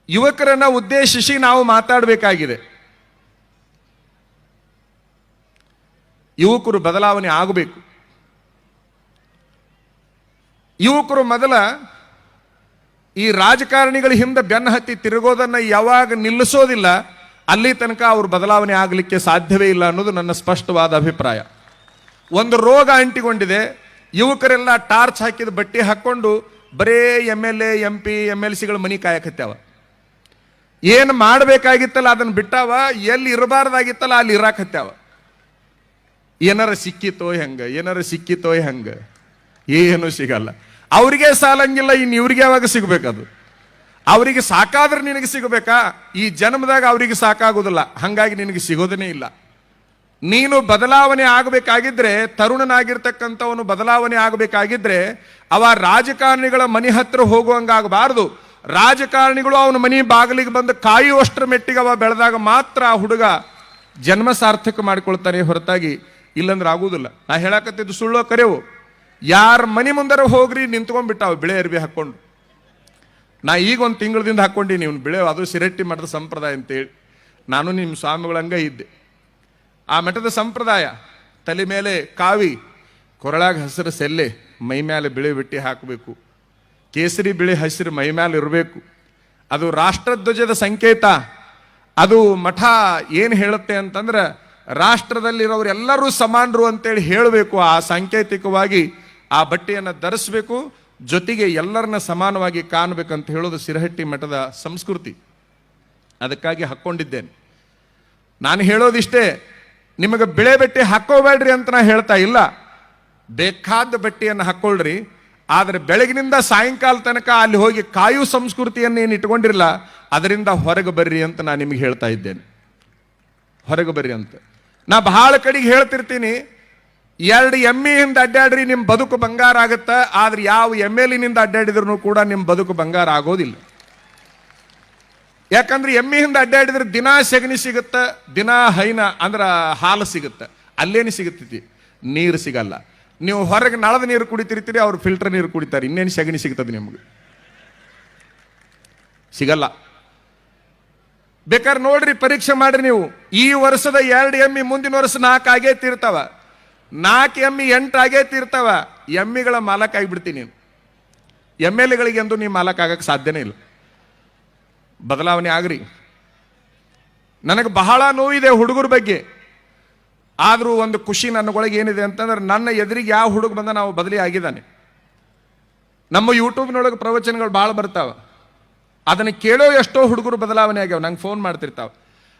ಯುವಕರನ್ನ ಉದ್ದೇಶಿಸಿ ನಾವು ಮಾತಾಡಬೇಕಾಗಿದೆ. ಯುವಕರು ಬದಲಾವಣೆ ಆಗಬೇಕು. ಯುವಕರು ಮೊದಲ ಈ ರಾಜಕಾರಣಿಗಳ ಹಿಂದೆ ಬೆನ್ನ ಹತ್ತಿ ತಿರುಗೋದನ್ನು ಯಾವಾಗ ನಿಲ್ಲಿಸೋದಿಲ್ಲ ಅಲ್ಲಿ ತನಕ ಅವರು ಬದಲಾವಣೆ ಆಗಲಿಕ್ಕೆ ಸಾಧ್ಯವೇ ಇಲ್ಲ ಅನ್ನೋದು ನನ್ನ ಸ್ಪಷ್ಟವಾದ ಅಭಿಪ್ರಾಯ. ಒಂದು ರೋಗ ಅಂಟಿಕೊಂಡಿದೆ. ಯುವಕರೆಲ್ಲ ಟಾರ್ಚ್ ಹಾಕಿದ ಬಟ್ಟೆ ಹಾಕ್ಕೊಂಡು ಬರೇ MLA MP MLCಗಳ ಮನಿ ಕಾಯಕತ್ಯಾವ. ಏನು ಮಾಡಬೇಕಾಗಿತ್ತಲ್ಲ ಅದನ್ನು ಬಿಟ್ಟಾವ, ಎಲ್ಲಿ ಇರಬಾರ್ದಾಗಿತ್ತಲ್ಲ ಅಲ್ಲಿ ಇರಾಕತ್ಯಾವ. ಏನಾರ ಸಿಕ್ಕಿತೋ ಹೆಂಗ ಏನು ಸಿಗಲ್ಲ. ಅವರಿಗೆ ಸಾಲಂಗಿಲ್ಲ, ಇನ್ನು ಇವ್ರಿಗೆ ಯಾವಾಗ ಸಿಗಬೇಕದು? ಅವರಿಗೆ ಸಾಕಾದ್ರೆ ನಿನಗೆ ಸಿಗಬೇಕಾ? ಈ ಜನ್ಮದಾಗ ಅವರಿಗೆ ಸಾಕಾಗೋದಿಲ್ಲ, ಹಂಗಾಗಿ ನಿನಗೆ ಸಿಗೋದನೇ ಇಲ್ಲ. ನೀನು ಬದಲಾವಣೆ ಆಗಬೇಕಾಗಿದ್ರೆ, ತರುಣನಾಗಿರ್ತಕ್ಕಂಥವನು ಬದಲಾವಣೆ ಆಗಬೇಕಾಗಿದ್ರೆ ಅವ ರಾಜಕಾರಣಿಗಳ ಮನೆ ಹತ್ರ ಹೋಗುವಂಗಾಗಬಾರದು. ರಾಜಕಾರಣಿಗಳು ಅವನ ಮನೆ ಬಾಗಿಲಿಗೆ ಬಂದು ಕಾಯುವಷ್ಟರ ಮೆಟ್ಟಿಗೆ ಅವ ಬೆಳೆದಾಗ ಮಾತ್ರ ಆ ಹುಡುಗ ಜನ್ಮ ಸಾರ್ಥಕ ಮಾಡಿಕೊಳ್ತಾನೆ, ಹೊರತಾಗಿ ಇಲ್ಲಂದ್ರೆ ಆಗುವುದಿಲ್ಲ. ನಾ ಹೇಳಕತ್ತಿದ್ದು ಸುಳ್ಳೋ ಕರೆವು? ಯಾರ ಮನೆ ಮುಂದರ ಹೋಗ್ರಿ ನಿಂತ್ಕೊಂಡ್ಬಿಟ್ಟಾವ ಬಿಳೆ ಅರ್ಬಿ ಹಾಕ್ಕೊಂಡು. ನಾ ಈಗ ಒಂದು ತಿಂಗಳದಿಂದ ಹಾಕ್ಕೊಂಡು ನೀವು ಬಿಳೆ, ಅದು ಸಿರಟ್ಟಿ ಮಠದ ಸಂಪ್ರದಾಯ ಅಂತೇಳಿ. ನಾನು ನಿಮ್ಮ ಸ್ವಾಮಿಗಳಂಗ ಇದ್ದೆ. ಆ ಮಠದ ಸಂಪ್ರದಾಯ ತಲೆ ಮೇಲೆ ಕಾವಿ, ಕೊರಳಾಗ ಹಸಿರು ಸೆಲ್ಲೆ, ಮೈ ಮೇಲೆ ಬಿಳೆ ಬಿಟ್ಟಿ ಹಾಕಬೇಕು, ಕೇಸರಿ ಬಿಳಿ ಹಸಿರು ಮೈ ಮೇಲೆ ಇರಬೇಕು. ಅದು ರಾಷ್ಟ್ರಧ್ವಜದ ಸಂಕೇತ. ಅದು ಮಠ ಏನು ಹೇಳುತ್ತೆ ಅಂತಂದ್ರೆ ರಾಷ್ಟ್ರದಲ್ಲಿರೋರೆಲ್ಲರೂ ಸಮಾನರು ಅಂತೇಳಿ ಹೇಳಬೇಕು. ಆ ಸಾಂಕೇತಿಕವಾಗಿ ಆ ಬಟ್ಟೆಯನ್ನು ಧರಿಸಬೇಕು, ಜೊತೆಗೆ ಎಲ್ಲರನ್ನ ಸಮಾನವಾಗಿ ಕಾಣಬೇಕಂತ ಹೇಳೋದು ಸಿರಹಟ್ಟಿ ಮಠದ ಸಂಸ್ಕೃತಿ. ಅದಕ್ಕಾಗಿ ಹಾಕ್ಕೊಂಡಿದ್ದೇನೆ. ನಾನು ಹೇಳೋದಿಷ್ಟೇ, ನಿಮಗೆ ಬಿಳೆ ಬಟ್ಟೆ ಹಾಕೋಬೇಡ್ರಿ ಅಂತ ನಾ ಹೇಳ್ತಾ ಇಲ್ಲ. ಬೇಕಾದ ಬಟ್ಟೆಯನ್ನು ಹಾಕ್ಕೊಳ್ರಿ, ಆದರೆ ಬೆಳಗಿನಿಂದ ಸಾಯಂಕಾಲ ತನಕ ಅಲ್ಲಿ ಹೋಗಿ ಕಾಯು ಸಂಸ್ಕೃತಿಯನ್ನು ಏನು ಇಟ್ಕೊಂಡಿರಲ್ಲ, ಅದರಿಂದ ಹೊರಗೆ ಬರ್ರಿ ಅಂತ ನಾನು ನಿಮಗೆ ಹೇಳ್ತಾ ಇದ್ದೇನೆ. ಹೊರಗೆ ಬರ್ರಿ ಅಂತ ನಾ ಬಹಳ ಕಡೆಗೆ ಹೇಳ್ತಿರ್ತೀನಿ. 2 ಎಮ್ಮೆಯಿಂದ ಅಡ್ಡಾಡ್ರಿ, ನಿಮ್ಮ ಬದುಕು ಬಂಗಾರ ಆಗುತ್ತೆ. ಆದ್ರೆ ಯಾವ MLA ಅಡ್ಡಾಡಿದ್ರು ಕೂಡ ನಿಮ್ಮ ಬದುಕು ಬಂಗಾರ ಆಗೋದಿಲ್ಲ. ಯಾಕಂದ್ರೆ ಎಮ್ಮೆಯಿಂದ ಅಡ್ಡಾಡಿದ್ರೆ ದಿನ ಸೆಗಣಿ ಸಿಗುತ್ತೆ, ದಿನ ಹೈನ ಅಂದ್ರೆ ಹಾಲು ಸಿಗುತ್ತೆ. ಅಲ್ಲೇನು ಸಿಗುತ್ತೈತಿ? ನೀರು ಸಿಗಲ್ಲ. ನೀವು ಹೊರಗೆ ನಳದ ನೀರು ಕುಡಿತಿರ್ತೀರಿ, ಅವ್ರು ಫಿಲ್ಟರ್ ನೀರು ಕುಡಿತಾರೆ. ಇನ್ನೇನು ಸೆಗಣಿ ಸಿಗ್ತದೆ ನಿಮ್ಗೆ? ಸಿಗಲ್ಲ. ಬೇಕಾದ್ರೆ ನೋಡ್ರಿ, ಪರೀಕ್ಷೆ ಮಾಡ್ರಿ ನೀವು. ಈ ವರ್ಷದ 2 ಎಮ್ಮಿ ಮುಂದಿನ ವರ್ಷ 4 ಆಗೇ ತೀರ್ತಾವ, 4 ಎಮ್ಮಿ 8 ಆಗೇ ತೀರ್ತಾವ. ಎಮ್ಮಿಗಳ ಮಾಲಕ್ ಆಗಿಬಿಡ್ತೀನಿ ನೀನು. MLAಗಳಿಗೆ ಎಂದು ನೀವು ಮಾಲಕ್ ಆಗಕ್ಕೆ ಸಾಧ್ಯನೇ ಇಲ್ಲ. ಬದಲಾವಣೆ ಆಗ್ರಿ. ನನಗೆ ಬಹಳ ನೋವಿದೆ ಹುಡುಗರ ಬಗ್ಗೆ. ಆದರೂ ಒಂದು ಖುಷಿ ನನ್ನೊಳಗೆ ಏನಿದೆ ಅಂತಂದ್ರೆ, ನನ್ನ ಎದುರಿಗೆ ಯಾವ ಹುಡುಗ ಬಂದ ನಾವು ಬದಲಿ ಆಗಿದ್ದಾನೆ. ನಮ್ಮ ಯೂಟ್ಯೂಬ್ನೊಳಗೆ ಪ್ರವಚನಗಳು ಭಾಳ ಬರ್ತಾವ. ಅದನ್ನು ಕೇಳೋ ಎಷ್ಟೋ ಹುಡುಗರು ಬದಲಾವಣೆ ಆಗ್ಯಾವ. ನಂಗೆ ಫೋನ್ ಮಾಡ್ತಿರ್ತಾವ,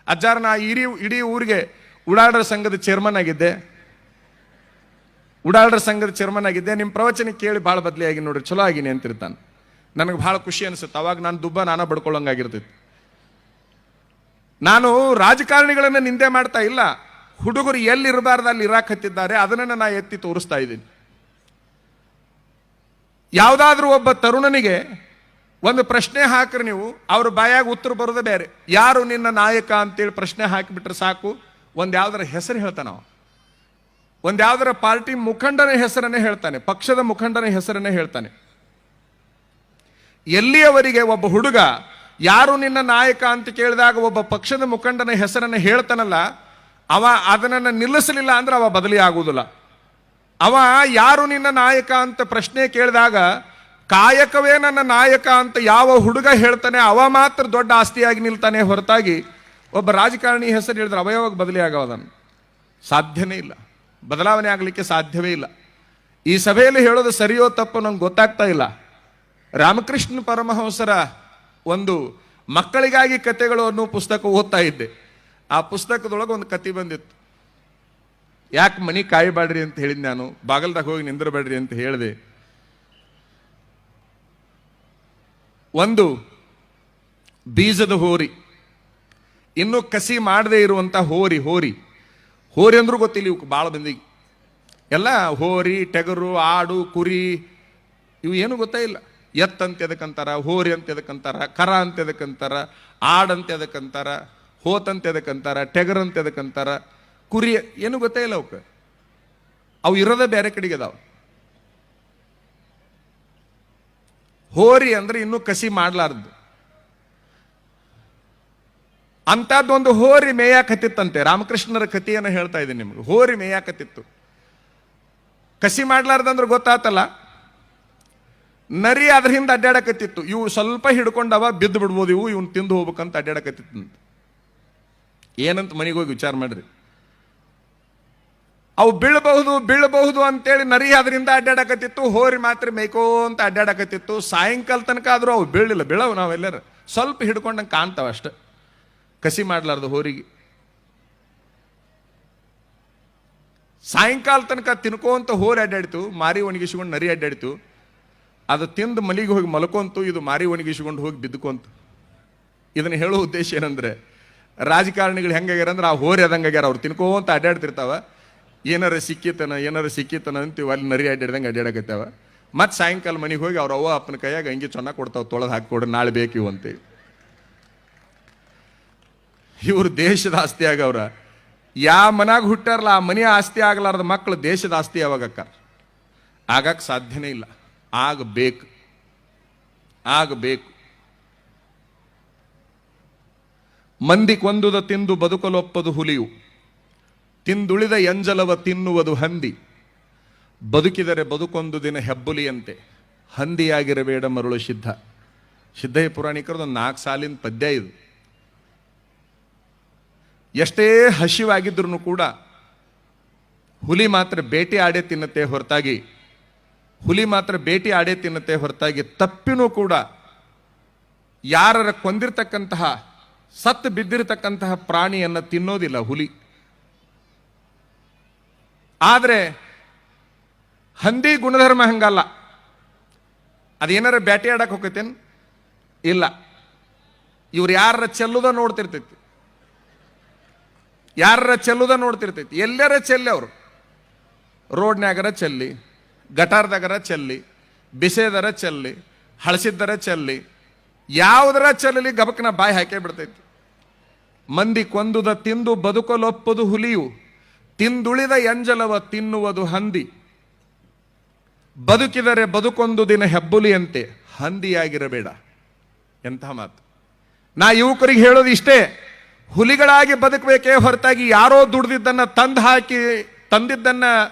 ಅಜ್ಜಾರ ನಾ ಇಡೀ ಊರಿಗೆ ಉಡಾಳರ ಸಂಘದ ಚೇರ್ಮನ್ ಆಗಿದ್ದೆ, ನಿಮ್ಮ ಪ್ರವಚನ ಕೇಳಿ ಭಾಳ ಬದಲಿ ಆಗಿ ನೋಡ್ರಿ, ಚಲೋ ಆಗಿನಿ ಅಂತಿರ್ತಾನೆ. ನನಗೆ ಭಾಳ ಖುಷಿ ಅನಿಸುತ್ತೆ. ಅವಾಗ ನಾನು ದುಬ್ಬ ನಾನ ಬಡ್ಕೊಳ್ಳೋಂಗಾಗಿರ್ತೈತಿ. ನಾನು ರಾಜಕಾರಣಿಗಳನ್ನು ನಿಂದೆ ಮಾಡ್ತಾ ಇಲ್ಲ. ಹುಡುಗರು ಎಲ್ಲಿರಬಾರ್ದು ಅಲ್ಲಿ ಇರಾಕತ್ತಿದ್ದಾರೆ, ಅದನ್ನು ನಾ ಎತ್ತಿ ತೋರಿಸ್ತಾ ಇದ್ದೀನಿ. ಯಾವುದಾದ್ರೂ ಒಬ್ಬ ತರುಣನಿಗೆ ಒಂದು ಪ್ರಶ್ನೆ ಹಾಕ್ರಿ ನೀವು, ಅವ್ರ ಬಾಯಾಗ ಉತ್ತರ ಬರೋದೇ ಬೇರೆ. ಯಾರು ನಿನ್ನ ನಾಯಕ ಅಂತೇಳಿ ಪ್ರಶ್ನೆ ಹಾಕಿಬಿಟ್ರೆ ಸಾಕು, ಒಂದು ಯಾವ್ದಾರ ಹೆಸರು ಹೇಳ್ತಾನೆ. ಒಂದು ಯಾವ್ದಾರ ಪಾರ್ಟಿ ಮುಖಂಡನ ಹೆಸರನ್ನೇ ಹೇಳ್ತಾನೆ, ಪಕ್ಷದ ಮುಖಂಡನ ಹೆಸರನ್ನೇ ಹೇಳ್ತಾನೆ. ಎಲ್ಲಿಯವರೆಗೆ ಒಬ್ಬ ಹುಡುಗ ಯಾರು ನಿನ್ನ ನಾಯಕ ಅಂತ ಕೇಳಿದಾಗ ಒಬ್ಬ ಪಕ್ಷದ ಮುಖಂಡನ ಹೆಸರನ್ನು ಹೇಳ್ತಾನಲ್ಲ, ಅವ ಅದನ್ನು ನಿಲ್ಲಿಸಲಿಲ್ಲ ಅಂದ್ರೆ ಅವ ಬದಲಿ ಆಗುವುದಿಲ್ಲ. ಅವ ಯಾರು ನಿನ್ನ ನಾಯಕ ಅಂತ ಪ್ರಶ್ನೆ ಕೇಳಿದಾಗ ಕಾಯಕವೇ ನನ್ನ ನಾಯಕ ಅಂತ ಯಾವ ಹುಡುಗ ಹೇಳ್ತಾನೆ, ಅವ ಮಾತ್ರ ದೊಡ್ಡ ಆಸ್ತಿಯಾಗಿ ನಿಲ್ತಾನೆ, ಹೊರತಾಗಿ ಒಬ್ಬ ರಾಜಕಾರಣಿ ಹೆಸರು ಹೇಳಿದ್ರೆ ಅವಯವಾಗ ಬದಲಿ ಆಗವದನ್ನು ಸಾಧ್ಯನೇ ಇಲ್ಲ. ಬದಲಾವಣೆ ಆಗಲಿಕ್ಕೆ ಸಾಧ್ಯವೇ ಇಲ್ಲ. ಈ ಸಭೆಯಲ್ಲಿ ಹೇಳೋದು ಸರಿಯೋ ತಪ್ಪು ನಂಗೆ ಗೊತ್ತಾಗ್ತಾ ಇಲ್ಲ. ರಾಮಕೃಷ್ಣ ಪರಮಹಂಸರ ಒಂದು ಮಕ್ಕಳಿಗಾಗಿ ಕಥೆಗಳು ಅನ್ನೋ ಪುಸ್ತಕ ಓದ್ತಾ ಇದ್ದೆ. ಆ ಪುಸ್ತಕದೊಳಗೆ ಒಂದು ಕತೆ ಬಂದಿತ್ತು. ಯಾಕೆ ಮನಿ ಕಾಯಬೇಡ್ರಿ ಅಂತ ಹೇಳಿದ್ ನಾನು, ಬಾಗಲ್ದಾಗ ಹೋಗಿ ನಿಂದಿರಬೇಡ್ರಿ ಅಂತ ಹೇಳಿದೆ. ಒಂದು ಬೀಜದ ಹೋರಿ, ಇನ್ನೂ ಕಸಿ ಮಾಡದೇ ಇರುವಂಥ ಹೋರಿ ಅಂದ್ರೂ ಗೊತ್ತಿಲ್ಲ ಇವಕ್ಕೆ ಭಾಳ ಮಂದಿಗೆ. ಎಲ್ಲ ಹೋರಿ, ಟಗರು, ಆಡು, ಕುರಿ ಇವು ಏನು ಗೊತ್ತೇ ಇಲ್ಲ. ಎತ್ ಅಂತ ಎದಕ್ಕಂತಾರ, ಹೋರಿ ಅಂತ ಎದಕ್ಕಂತಾರ, ಕರ ಅಂತ ಎದಕ್ಕಂತಾರ, ಆಡಂತ ಎದಕ್ಕಂತಾರ, ಹೋತಂತ ಎದಕ್ಕಂತಾರ, ಟೆಗರ್ ಅಂತ ಎದಕ್ಕಂತಾರ, ಕುರಿ ಏನು ಗೊತ್ತೇ ಇಲ್ಲ ಅವಕ್ಕೆ. ಅವು ಇರೋದೇ ಬೇರೆ ಕಡೆಗೆ ಅದಾವ. ಹೋರಿ ಅಂದ್ರೆ ಇನ್ನೂ ಕಸಿ ಮಾಡಲಾರ್ದು. ಅಂಥದ್ದೊಂದು ಹೋರಿ ಮೇಯಾಕತ್ತಿತ್ತಂತೆ. ರಾಮಕೃಷ್ಣರ ಕಥೆಯನ್ನು ಹೇಳ್ತಾ ಇದ್ದೀನಿ ನಿಮ್ಗೆ. ಹೋರಿ ಮೇಯಾಕತ್ತಿತ್ತು. ಕಸಿ ಮಾಡ್ಲಾರ್ದಂದ್ರೆ ಗೊತ್ತಾತಲ್ಲ, ನರಿ ಅದ್ರ ಹಿಂದೆ ಅಡ್ಡಾಡಕತ್ತಿತ್ತು. ಇವು ಸ್ವಲ್ಪ ಹಿಡ್ಕೊಂಡವ ಬಿದ್ದು ಬಿಡ್ಬೋದು, ಇವನ್ ತಿಂದು ಹೋಗ್ಬೇಕಂತ ಅಡ್ಡಾಡಕತ್ತಿತ್ತು. ಏನಂತ ಮನೆಗೆ ಹೋಗಿ ವಿಚಾರ ಮಾಡ್ರಿ. ಅವು ಬೀಳಬಹುದು ಅಂತೇಳಿ ನರಿ ಅದರಿಂದ ಅಡ್ಡಾಡಕತ್ತಿತ್ತು, ಹೋರಿ ಮಾತ್ರ ಮೇಯ್ಕೋಂತ ಅಡ್ಡಾಡಕತ್ತಿತ್ತು. ಸಾಯಂಕಾಲ ತನಕ ಆದ್ರೂ ಅವು ಬೀಳವು. ನಾವೆಲ್ಲರೂ ಸ್ವಲ್ಪ ಹಿಡ್ಕೊಂಡಂಗೆ ಕಾಣ್ತಾವ ಅಷ್ಟೆ, ಕಸಿ ಮಾಡ್ಲಾರ್ದು ಹೋರಿಗೆ. ಸಾಯಂಕಾಲ ತನಕ ತಿನ್ಕೋಂತ ಹೋರಿ ಅಡ್ಡಾಡಿತು, ಮಾರಿ ಒಣಗಿಸ್ಕೊಂಡು ನರಿ ಅಡ್ಡಾಡಿತು. ಅದು ತಿಂದು ಮಲಿಗೆ ಹೋಗಿ ಮಲ್ಕೊಂತು, ಇದು ಮಾರಿ ಒಣಗಿಸ್ಕೊಂಡು ಹೋಗಿ ಬಿದ್ದುಕೊಂತು. ಇದನ್ನು ಹೇಳೋ ಉದ್ದೇಶ ಏನಂದ್ರೆ, ರಾಜಕಾರಣಿಗಳು ಹೆಂಗಾಗ್ಯಾರ ಅಂದ್ರೆ ಆ ಹೋರಿ ಅದಂಗಾಗ್ಯಾರ. ಅವ್ರು ತಿನ್ಕೋಂತ ಅಡ್ಡಾಡ್ತಿರ್ತಾವ, ಏನಾರ ಸಿಕ್ಕಿತನ ಅಂತೀವಿ, ಅಲ್ಲಿ ನರಿ ಅಡ್ಡಾಡ್ದಂಗೆ ಅಡ್ಡಾಡಕತ್ತಾವ. ಮತ್ತು ಸಾಯಂಕಾಲ ಮನೆಗೆ ಹೋಗಿ ಅವ್ರ ಅವ್ವ ಅಪ್ಪನ ಕೈಯಾಗ ಅಂಗಿ ಚೆನ್ನಾಗಿ ಕೊಡ್ತಾವೆ, ತೊಳೆದು ಹಾಕಿಕೊಡ್ರಿ, ನಾಳೆ ಬೇಕಿವು ಅಂತೇಳಿ. ಇವರು ದೇಶದ ಆಸ್ತಿ ಆಗವ್ರ. ಯಾವ ಮನ್ಯಾಗ ಹುಟ್ಟಾರಲ್ಲ ಆ ಮನೆಯ ಆಸ್ತಿ ಆಗಲಾರ್ದ ಮಕ್ಕಳು ದೇಶದ ಆಸ್ತಿ ಯಾವಾಗಕ್ಕ ಆಗಕ್ಕೆ ಸಾಧ್ಯನೇ ಇಲ್ಲ. ಆಗಬೇಕು. ಮಂದಿ ಕೊಂದುದ ತಿಂದು ಬದುಕಲೊಪ್ಪದು ಹುಲಿಯು, ತಿಂದುಳಿದ ಎಂಜಲವ ತಿನ್ನುವುದು ಹಂದಿ. ಬದುಕಿದರೆ ಬದುಕೊಂದು ದಿನ ಹೆಬ್ಬುಲಿಯಂತೆ, ಹಂದಿಯಾಗಿರಬೇಡ ಮರುಳು ಸಿದ್ಧ. ಸಿದ್ಧಯ್ಯ ಪುರಾಣಿಕರದು 4 ಸಾಲಿನ ಪದ್ಯ ಇದು. ಎಷ್ಟೇ ಹಸಿವಾಗಿದ್ರು ಕೂಡ ಹುಲಿ ಮಾತ್ರ ಬೇಟೆ ಆಡೇ ತಿನ್ನತ್ತೆ ಹೊರತಾಗಿ ತಪ್ಪಿನೂ ಕೂಡ ಯಾರರ ಕೊಂದಿರ್ತಕ್ಕಂತಹ ಸತ್ತು ಬಿದ್ದಿರತಕ್ಕಂತಹ ಪ್ರಾಣಿಯನ್ನು ತಿನ್ನೋದಿಲ್ಲ ಹುಲಿ. ಆದರೆ ಹಂದಿ ಗುಣಧರ್ಮ ಹಂಗಲ್ಲ. ಅದೇನಾರ ಬೇಟೆ ಆಡಕ್ಕೆ ಹೋಗ್ತೇನ್ ಇಲ್ಲ, ಇವ್ರು ಯಾರ ಚೆಲ್ಲುದ ನೋಡ್ತಿರ್ತೈತಿ, ಎಲ್ಲರ ಚೆಲ್ಲಿ. ಅವರು ರೋಡ್ನ್ಯಾಗರ ಚೆಲ್ಲಿ, ಗಟಾರ್ದಾಗರ ಚೆಲ್ಲಿ, ಬಿಸೆದರ ಚೆಲ್ಲಿ, ಹಳಸಿದ್ದರ ಚೆಲ್ಲಿ, ಯಾವುದರ ಚೆಲ್ಲಲಿ ಗಬಕ್ನ ಬಾಯಿ ಹಾಕೇ ಬಿಡ್ತೈತಿ. ಮಂದಿ ಕೊಂದುದ ತಿಂದು ಬದುಕಲೊಪ್ಪದು ಹುಲಿಯು, ತಿಂದುಳಿದ ಎಂಜಲವ ತಿನ್ನುವುದು ಹಂದಿ. ಬದುಕಿದರೆ ಬದುಕೊಂದು ದಿನ ಹೆಬ್ಬುಲಿಯಂತೆ, ಹಂದಿಯಾಗಿರಬೇಡ. ಎಂತಹ ಮಾತು. ನಾ ಯುವಕರಿಗೆ ಹೇಳೋದು ಇಷ್ಟೇ, ಹುಲಿಗಳಾಗಿ ಬದುಕಬೇಕೇ ಹೊರತಾಗಿ ಯಾರೋ ದುಡ್ದಿದ್ದನ್ನ ತಂದಿದ್ದನ್ನ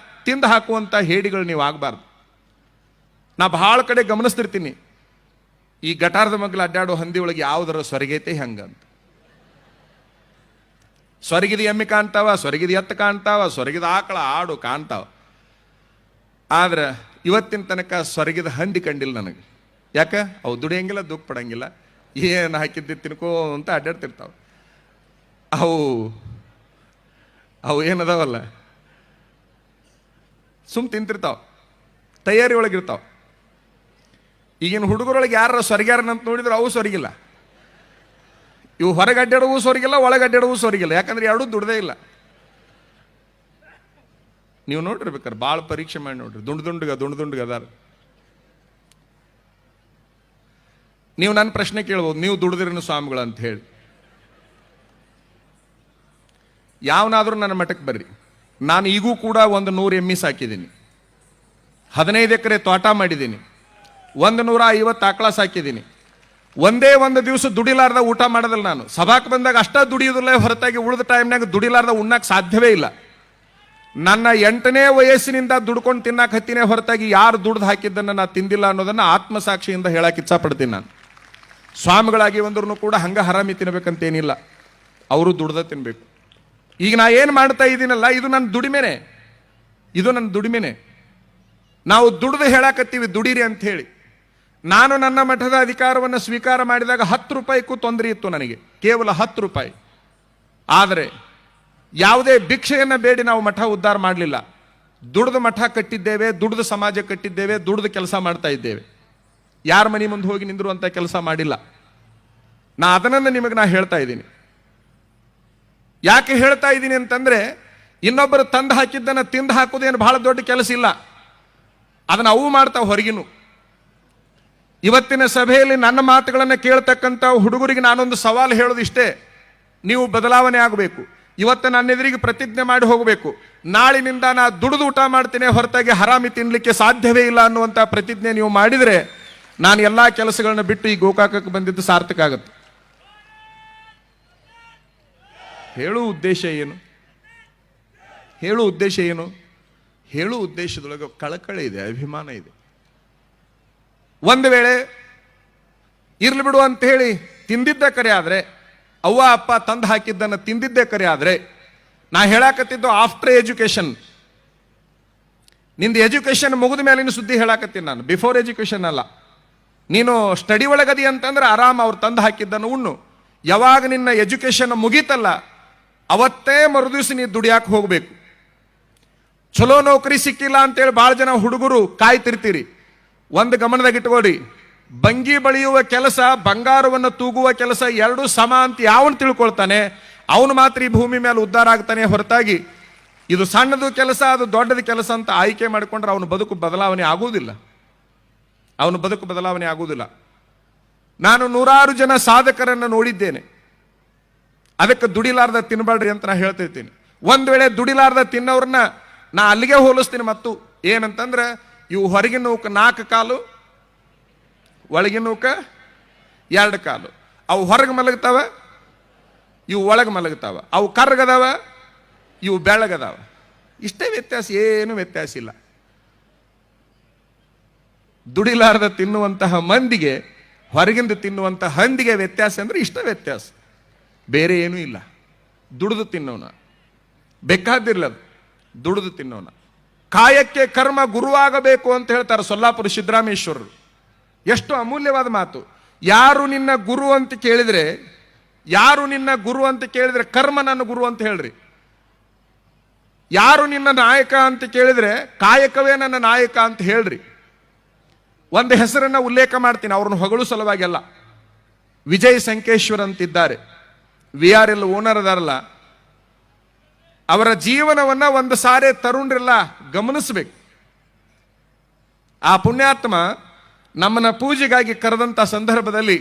ತಿಂದು ಹಾಕುವಂತ ಹೇಡಿಗಳು ನೀವು ಆಗಬಾರ್ದು. ನಾ ಬಹಳ ಕಡೆ ಗಮನಿಸ್ತಿರ್ತೀನಿ, ಈ ಗಟಾರದ ಮಗ್ಲು ಅಡ್ಡಾಡೋ ಹಂದಿ ಒಳಗೆ ಯಾವುದರ ಸೊರಗೈತೆ ಹಂಗಂತ. ಸೊರಗಿದ ಎಮ್ಮೆ ಕಾಣ್ತಾವ, ಸೊರಗಿದ ಎತ್ತು ಕಾಣ್ತಾವ, ಸೊರಗಿದ ಆಕಳ ಆಡು ಕಾಣ್ತಾವ. ಆದ್ರೆ ಇವತ್ತಿನ ತನಕ ಸೊರಗಿದ ಹಂದಿ ಕಂಡಿಲ್ಲ ನನಗೆ. ಯಾಕೆ? ಅವು ದುಡಿಯಂಗಿಲ್ಲ, ದುಃಖ ಪಡಂಗಿಲ್ಲ, ಏನು ಹಾಕಿದ್ದು ತಿನ್ಕೋ ಅಂತ ಅಡ್ಡಾಡ್ತಿರ್ತಾವ. ಅವು ಏನದಾವಲ್ಲ ಸುಮ್ ತಿಂತಿರ್ತಾವ, ತಯಾರಿ ಒಳಗಿರ್ತಾವ. ಈಗಿನ ಹುಡುಗರೊಳಗೆ ಯಾರ ಸೊರಗ್ಯಾರನಂತ ನೋಡಿದ್ರೆ ಅವು ಸೊರಗಿಲ್ಲ. ಇವು ಹೊರಗೆ ಅಡ್ಡಾಡವು ಸೊರಗಿಲ್ಲ, ಒಳಗೆ ಅಡ್ಡಾಡವು ಸೊರಗಿಲ್ಲ. ಯಾಕಂದ್ರೆ ಎರಡೂ ದುಡ್ದೇ ಇಲ್ಲ. ನೀವು ನೋಡಿರ್ಬೇಕಾರೆ ಭಾಳ ಪರೀಕ್ಷೆ ಮಾಡಿ ನೋಡ್ರಿ. ದುಂಡು ಅದಾರ. ನೀವು ನನ್ನ ಪ್ರಶ್ನೆ ಕೇಳ್ಬೋದು, ನೀವು ದುಡ್ದಿರನು ಸ್ವಾಮಿಗಳು ಅಂತ ಹೇಳಿ. ಯಾವನಾದ್ರೂ ನನ್ನ ಮಠಕ್ಕೆ ಬರ್ರಿ, ನಾನು ಈಗೂ ಕೂಡ 100 ಎಮ್ಮಿ ಸಾಕಿದ್ದೀನಿ, 15 ಎಕರೆ ತೋಟ ಮಾಡಿದ್ದೀನಿ, 150 ಆಕಳ ಸಾಕಿದ್ದೀನಿ. ಒಂದೇ ಒಂದು ದಿವಸ ದುಡಿಲಾರ್ದ ಊಟ ಮಾಡೋದಿಲ್ಲ ನಾನು. ಸಭಾಕ್ ಬಂದಾಗ ಅಷ್ಟ ದುಡಿಯೋದಿಲ್ಲ ಹೊರತಾಗಿ ಉಳಿದ ಟೈಮ್ನಾಗ ದುಡಿಲಾರ್ದ ಉಣ್ಣಕ್ಕೆ ಸಾಧ್ಯವೇ ಇಲ್ಲ. ನನ್ನ 8ನೇ ವಯಸ್ಸಿನಿಂದ ದುಡ್ಕೊಂಡು ತಿನ್ನಕ್ಕೆ ಹತ್ತಿನೇ ಹೊರತಾಗಿ ಯಾರು ದುಡ್ದು ಹಾಕಿದ್ದನ್ನು ನಾ ತಿಂದಿಲ್ಲ ಅನ್ನೋದನ್ನ ಆತ್ಮಸಾಕ್ಷಿಯಿಂದ ಹೇಳಕ್ಕೆ ಇಚ್ಛಪಡ್ತೀನಿ. ನಾನು ಸ್ವಾಮಿಗಳಾಗಿ ಬಂದ್ರೂ ಕೂಡ ಹಂಗ ಹರಾಮಿ ತಿನ್ಬೇಕಂತೇನಿಲ್ಲ, ಅವರು ದುಡ್ದ ತಿನ್ಬೇಕು. ಈಗ ನಾ ಏನು ಮಾಡ್ತಾ ಇದ್ದೀನಲ್ಲ, ಇದು ನನ್ನ ದುಡಿಮೆನೆ. ನಾವು ದುಡ್ದು ಹೇಳಾಕತ್ತೀವಿ ದುಡೀರಿ ಅಂತ ಹೇಳಿ. ನಾನು ನನ್ನ ಮಠದ ಅಧಿಕಾರವನ್ನು ಸ್ವೀಕಾರ ಮಾಡಿದಾಗ 10 ರೂಪಾಯಿಗೂ ತೊಂದರೆ ಇತ್ತು ನನಗೆ, ಕೇವಲ 10 ರೂಪಾಯಿ. ಆದರೆ ಯಾವುದೇ ಭಿಕ್ಷೆಯನ್ನು ಬೇಡಿ ನಾವು ಮಠ ಉದ್ಧಾರ ಮಾಡಲಿಲ್ಲ. ದುಡ್ದು ಮಠ ಕಟ್ಟಿದ್ದೇವೆ, ದುಡ್ದು ಸಮಾಜ ಕಟ್ಟಿದ್ದೇವೆ, ದುಡ್ದು ಕೆಲಸ ಮಾಡ್ತಾ ಇದ್ದೇವೆ. ಯಾರ ಮನೆ ಮುಂದೆ ಹೋಗಿ ನಿಂದಿರುವಂಥ ಕೆಲಸ ಮಾಡಿಲ್ಲ. ಅದನ್ನು ನಿಮಗೆ ಹೇಳ್ತಾ ಇದ್ದೀನಿ. ಯಾಕೆ ಹೇಳ್ತಾ ಇದ್ದೀನಿ ಅಂತಂದ್ರೆ, ಇನ್ನೊಬ್ಬರು ತಂದು ಹಾಕಿದ್ದನ್ನು ತಿಂದು ಹಾಕೋದೇನು ಬಹಳ ದೊಡ್ಡ ಕೆಲಸ ಇಲ್ಲ, ಅದನ್ನು ಅವು ಮಾಡ್ತಾವೆ ಹೊರಗಿನು. ಇವತ್ತಿನ ಸಭೆಯಲ್ಲಿ ನನ್ನ ಮಾತುಗಳನ್ನು ಕೇಳ್ತಕ್ಕಂಥ ಹುಡುಗರಿಗೆ ನಾನೊಂದು ಸವಾಲು ಹೇಳೋದು ಇಷ್ಟೇ, ನೀವು ಬದಲಾವಣೆ ಆಗಬೇಕು. ಇವತ್ತು ನನ್ನ ಎದುರಿಗೆ ಪ್ರತಿಜ್ಞೆ ಮಾಡಿ ಹೋಗಬೇಕು, ನಾಳಿನಿಂದ ನಾ ದುಡಿದು ಊಟ ಮಾಡ್ತೇನೆ ಹೊರತಾಗಿ ಹರಾಮಿ ತಿನ್ನಲಿಕ್ಕೆ ಸಾಧ್ಯವೇ ಇಲ್ಲ ಅನ್ನುವಂಥ ಪ್ರತಿಜ್ಞೆ ನೀವು ಮಾಡಿದರೆ ನಾನು ಎಲ್ಲ ಕೆಲಸಗಳನ್ನ ಬಿಟ್ಟು ಈ ಗೋಕಾಕಕ್ಕೆ ಬಂದಿದ್ದು ಸಾರ್ಥಕ ಆಗುತ್ತೆ. ಹೇಳುವ ಉದ್ದೇಶ ಏನು? ಹೇಳುವ ಉದ್ದೇಶ ಏನು? ಹೇಳುವ ಉದ್ದೇಶದೊಳಗೆ ಕಳಕಳಿ ಇದೆ, ಅಭಿಮಾನ ಇದೆ. ಒಂದು ವೇಳೆ ಇರ್ಲಿ ಬಿಡು ಅಂತ ಹೇಳಿ ತಿಂದಿದ್ದ ಕರೆ ಆದ್ರೆ, ಅವ್ವ ಅಪ್ಪ ತಂದು ಹಾಕಿದ್ದನ್ನು ತಿಂದಿದ್ದೇ ಕರೆ ಆದ್ರೆ, ನಾ ಹೇಳಾಕತ್ತಿದ್ದು ಆಫ್ಟರ್ ಎಜುಕೇಶನ್, ನಿಂದು ಎಜುಕೇಶನ್ ಮುಗಿದ ಮೇಲಿನ ಸುದ್ದಿ ಹೇಳಾಕತ್ತೀನಿ ನಾನು, ಬಿಫೋರ್ ಎಜುಕೇಶನ್ ಅಲ್ಲ. ನೀನು ಸ್ಟಡಿ ಒಳಗದಿ ಅಂತಂದ್ರೆ ಆರಾಮ್ ಅವ್ರು ತಂದು ಹಾಕಿದ್ದನ್ನು ಉಣ್ಣು. ಯಾವಾಗ ನಿನ್ನ ಎಜುಕೇಶನ್ ಮುಗೀತಲ್ಲ ಅವತ್ತೇ ಮರುದಿವ್ಸ ನೀ ದುಡಿಯಾಕೆ ಹೋಗ್ಬೇಕು. ಚಲೋ ನೌಕರಿ ಸಿಕ್ಕಿಲ್ಲ ಅಂತೇಳಿ ಭಾಳ ಜನ ಹುಡುಗರು ಕಾಯ್ತಿರ್ತೀರಿ. ಒಂದು ಗಮನದಾಗ ಇಟ್ಕೊಳ್ರಿ, ಬಂಗಿ ಬಳಿಯುವ ಕೆಲಸ, ಬಂಗಾರವನ್ನು ತೂಗುವ ಕೆಲಸ ಎರಡೂ ಸಮ ಅಂತ ಯಾವನು ತಿಳ್ಕೊಳ್ತಾನೆ ಅವನು ಮಾತ್ರ ಈ ಭೂಮಿ ಮೇಲೆ ಉದ್ಧಾರ ಆಗ್ತಾನೆ ಹೊರತಾಗಿ ಇದು ಸಣ್ಣದು ಕೆಲಸ ಅದು ದೊಡ್ಡದು ಕೆಲಸ ಅಂತ ಆಯ್ಕೆ ಮಾಡಿಕೊಂಡ್ರೆ ಅವನ ಬದುಕು ಬದಲಾವಣೆ ಆಗುವುದಿಲ್ಲ. ಅವನ ಬದುಕು ಬದಲಾವಣೆ ಆಗುವುದಿಲ್ಲ. ನಾನು ನೂರಾರು ಜನ ಸಾಧಕರನ್ನು ನೋಡಿದ್ದೇನೆ. ಅದಕ್ಕೆ ದುಡಿಲಾರ್ದ ತಿನ್ನಬೇಡ್ರಿ ಅಂತ ನಾ ಹೇಳ್ತಿರ್ತೀನಿ. ಒಂದು ವೇಳೆ ದುಡಿಲಾರ್ದ ತಿನ್ನೋರನ್ನ ನಾ ಅಲ್ಲಿಗೆ ಹೋಲಿಸ್ತೀನಿ. ಮತ್ತು ಏನಂತಂದ್ರೆ, ಇವು ಹೊರಗಿನ ನೂಕ 4 ಕಾಲು, ಒಳಗಿನ ನೂಕ 2 ಕಾಲು. ಅವು ಹೊರಗೆ ಮಲಗ್ತಾವ, ಇವು ಒಳಗೆ ಮಲಗ್ತಾವ. ಅವು ಕರ್ಗದಾವ, ಇವು ಬೆಳಗದಾವ. ಇಷ್ಟೇ ವ್ಯತ್ಯಾಸ, ಏನು ವ್ಯತ್ಯಾಸ ಇಲ್ಲ. ದುಡಿಲಾರ್ದ ತಿನ್ನುವಂತಹ ಮಂದಿಗೆ ಹೊರಗಿಂದ ತಿನ್ನುವಂತಹ ಹಂದಿಗೆ ವ್ಯತ್ಯಾಸ ಅಂದ್ರೆ ಇಷ್ಟ ವ್ಯತ್ಯಾಸ, ಬೇರೆ ಏನೂ ಇಲ್ಲ. ದುಡಿದು ತಿನ್ನೋಣ, ಬೇಕಾದಿರ್ಲದು ದುಡಿದು ತಿನ್ನೋಣ. ಕಾಯಕ್ಕೆ ಕರ್ಮ ಗುರುವಾಗಬೇಕು ಅಂತ ಹೇಳ್ತಾರೆ ಸೊಲ್ಲಾಪುರ ಸಿದ್ದರಾಮೇಶ್ವರರು. ಎಷ್ಟು ಅಮೂಲ್ಯವಾದ ಮಾತು. ಯಾರು ನಿನ್ನ ಗುರು ಅಂತ ಕೇಳಿದ್ರೆ, ಕರ್ಮ ನನ್ನ ಗುರು ಅಂತ ಹೇಳ್ರಿ. ಯಾರು ನಿನ್ನ ನಾಯಕ ಅಂತ ಕೇಳಿದ್ರೆ ಕಾಯಕವೇ ನನ್ನ ನಾಯಕ ಅಂತ ಹೇಳ್ರಿ. ಒಂದು ಹೆಸರನ್ನ ಉಲ್ಲೇಖ ಮಾಡ್ತೀನಿ, ಅವ್ರನ್ನ ಹೊಗಳು ಸಲುವಾಗಿ ಅಲ್ಲ. ವಿಜಯ್ ಸಂಕೇಶ್ವರ್ ಅಂತಿದ್ದಾರೆ, VRL ಓನರ್ ಅದಾರಲ್ಲ, ಅವರ ಜೀವನವನ್ನ ಒಂದು ಸಾರಿ ತರುಣರೆಲ್ಲ ಗಮನಿಸ್ಬೇಕು. ಆ ಪುಣ್ಯಾತ್ಮ ನಮ್ಮನ್ನ ಪೂಜೆಗಾಗಿ ಕರೆದಂತ ಸಂದರ್ಭದಲ್ಲಿ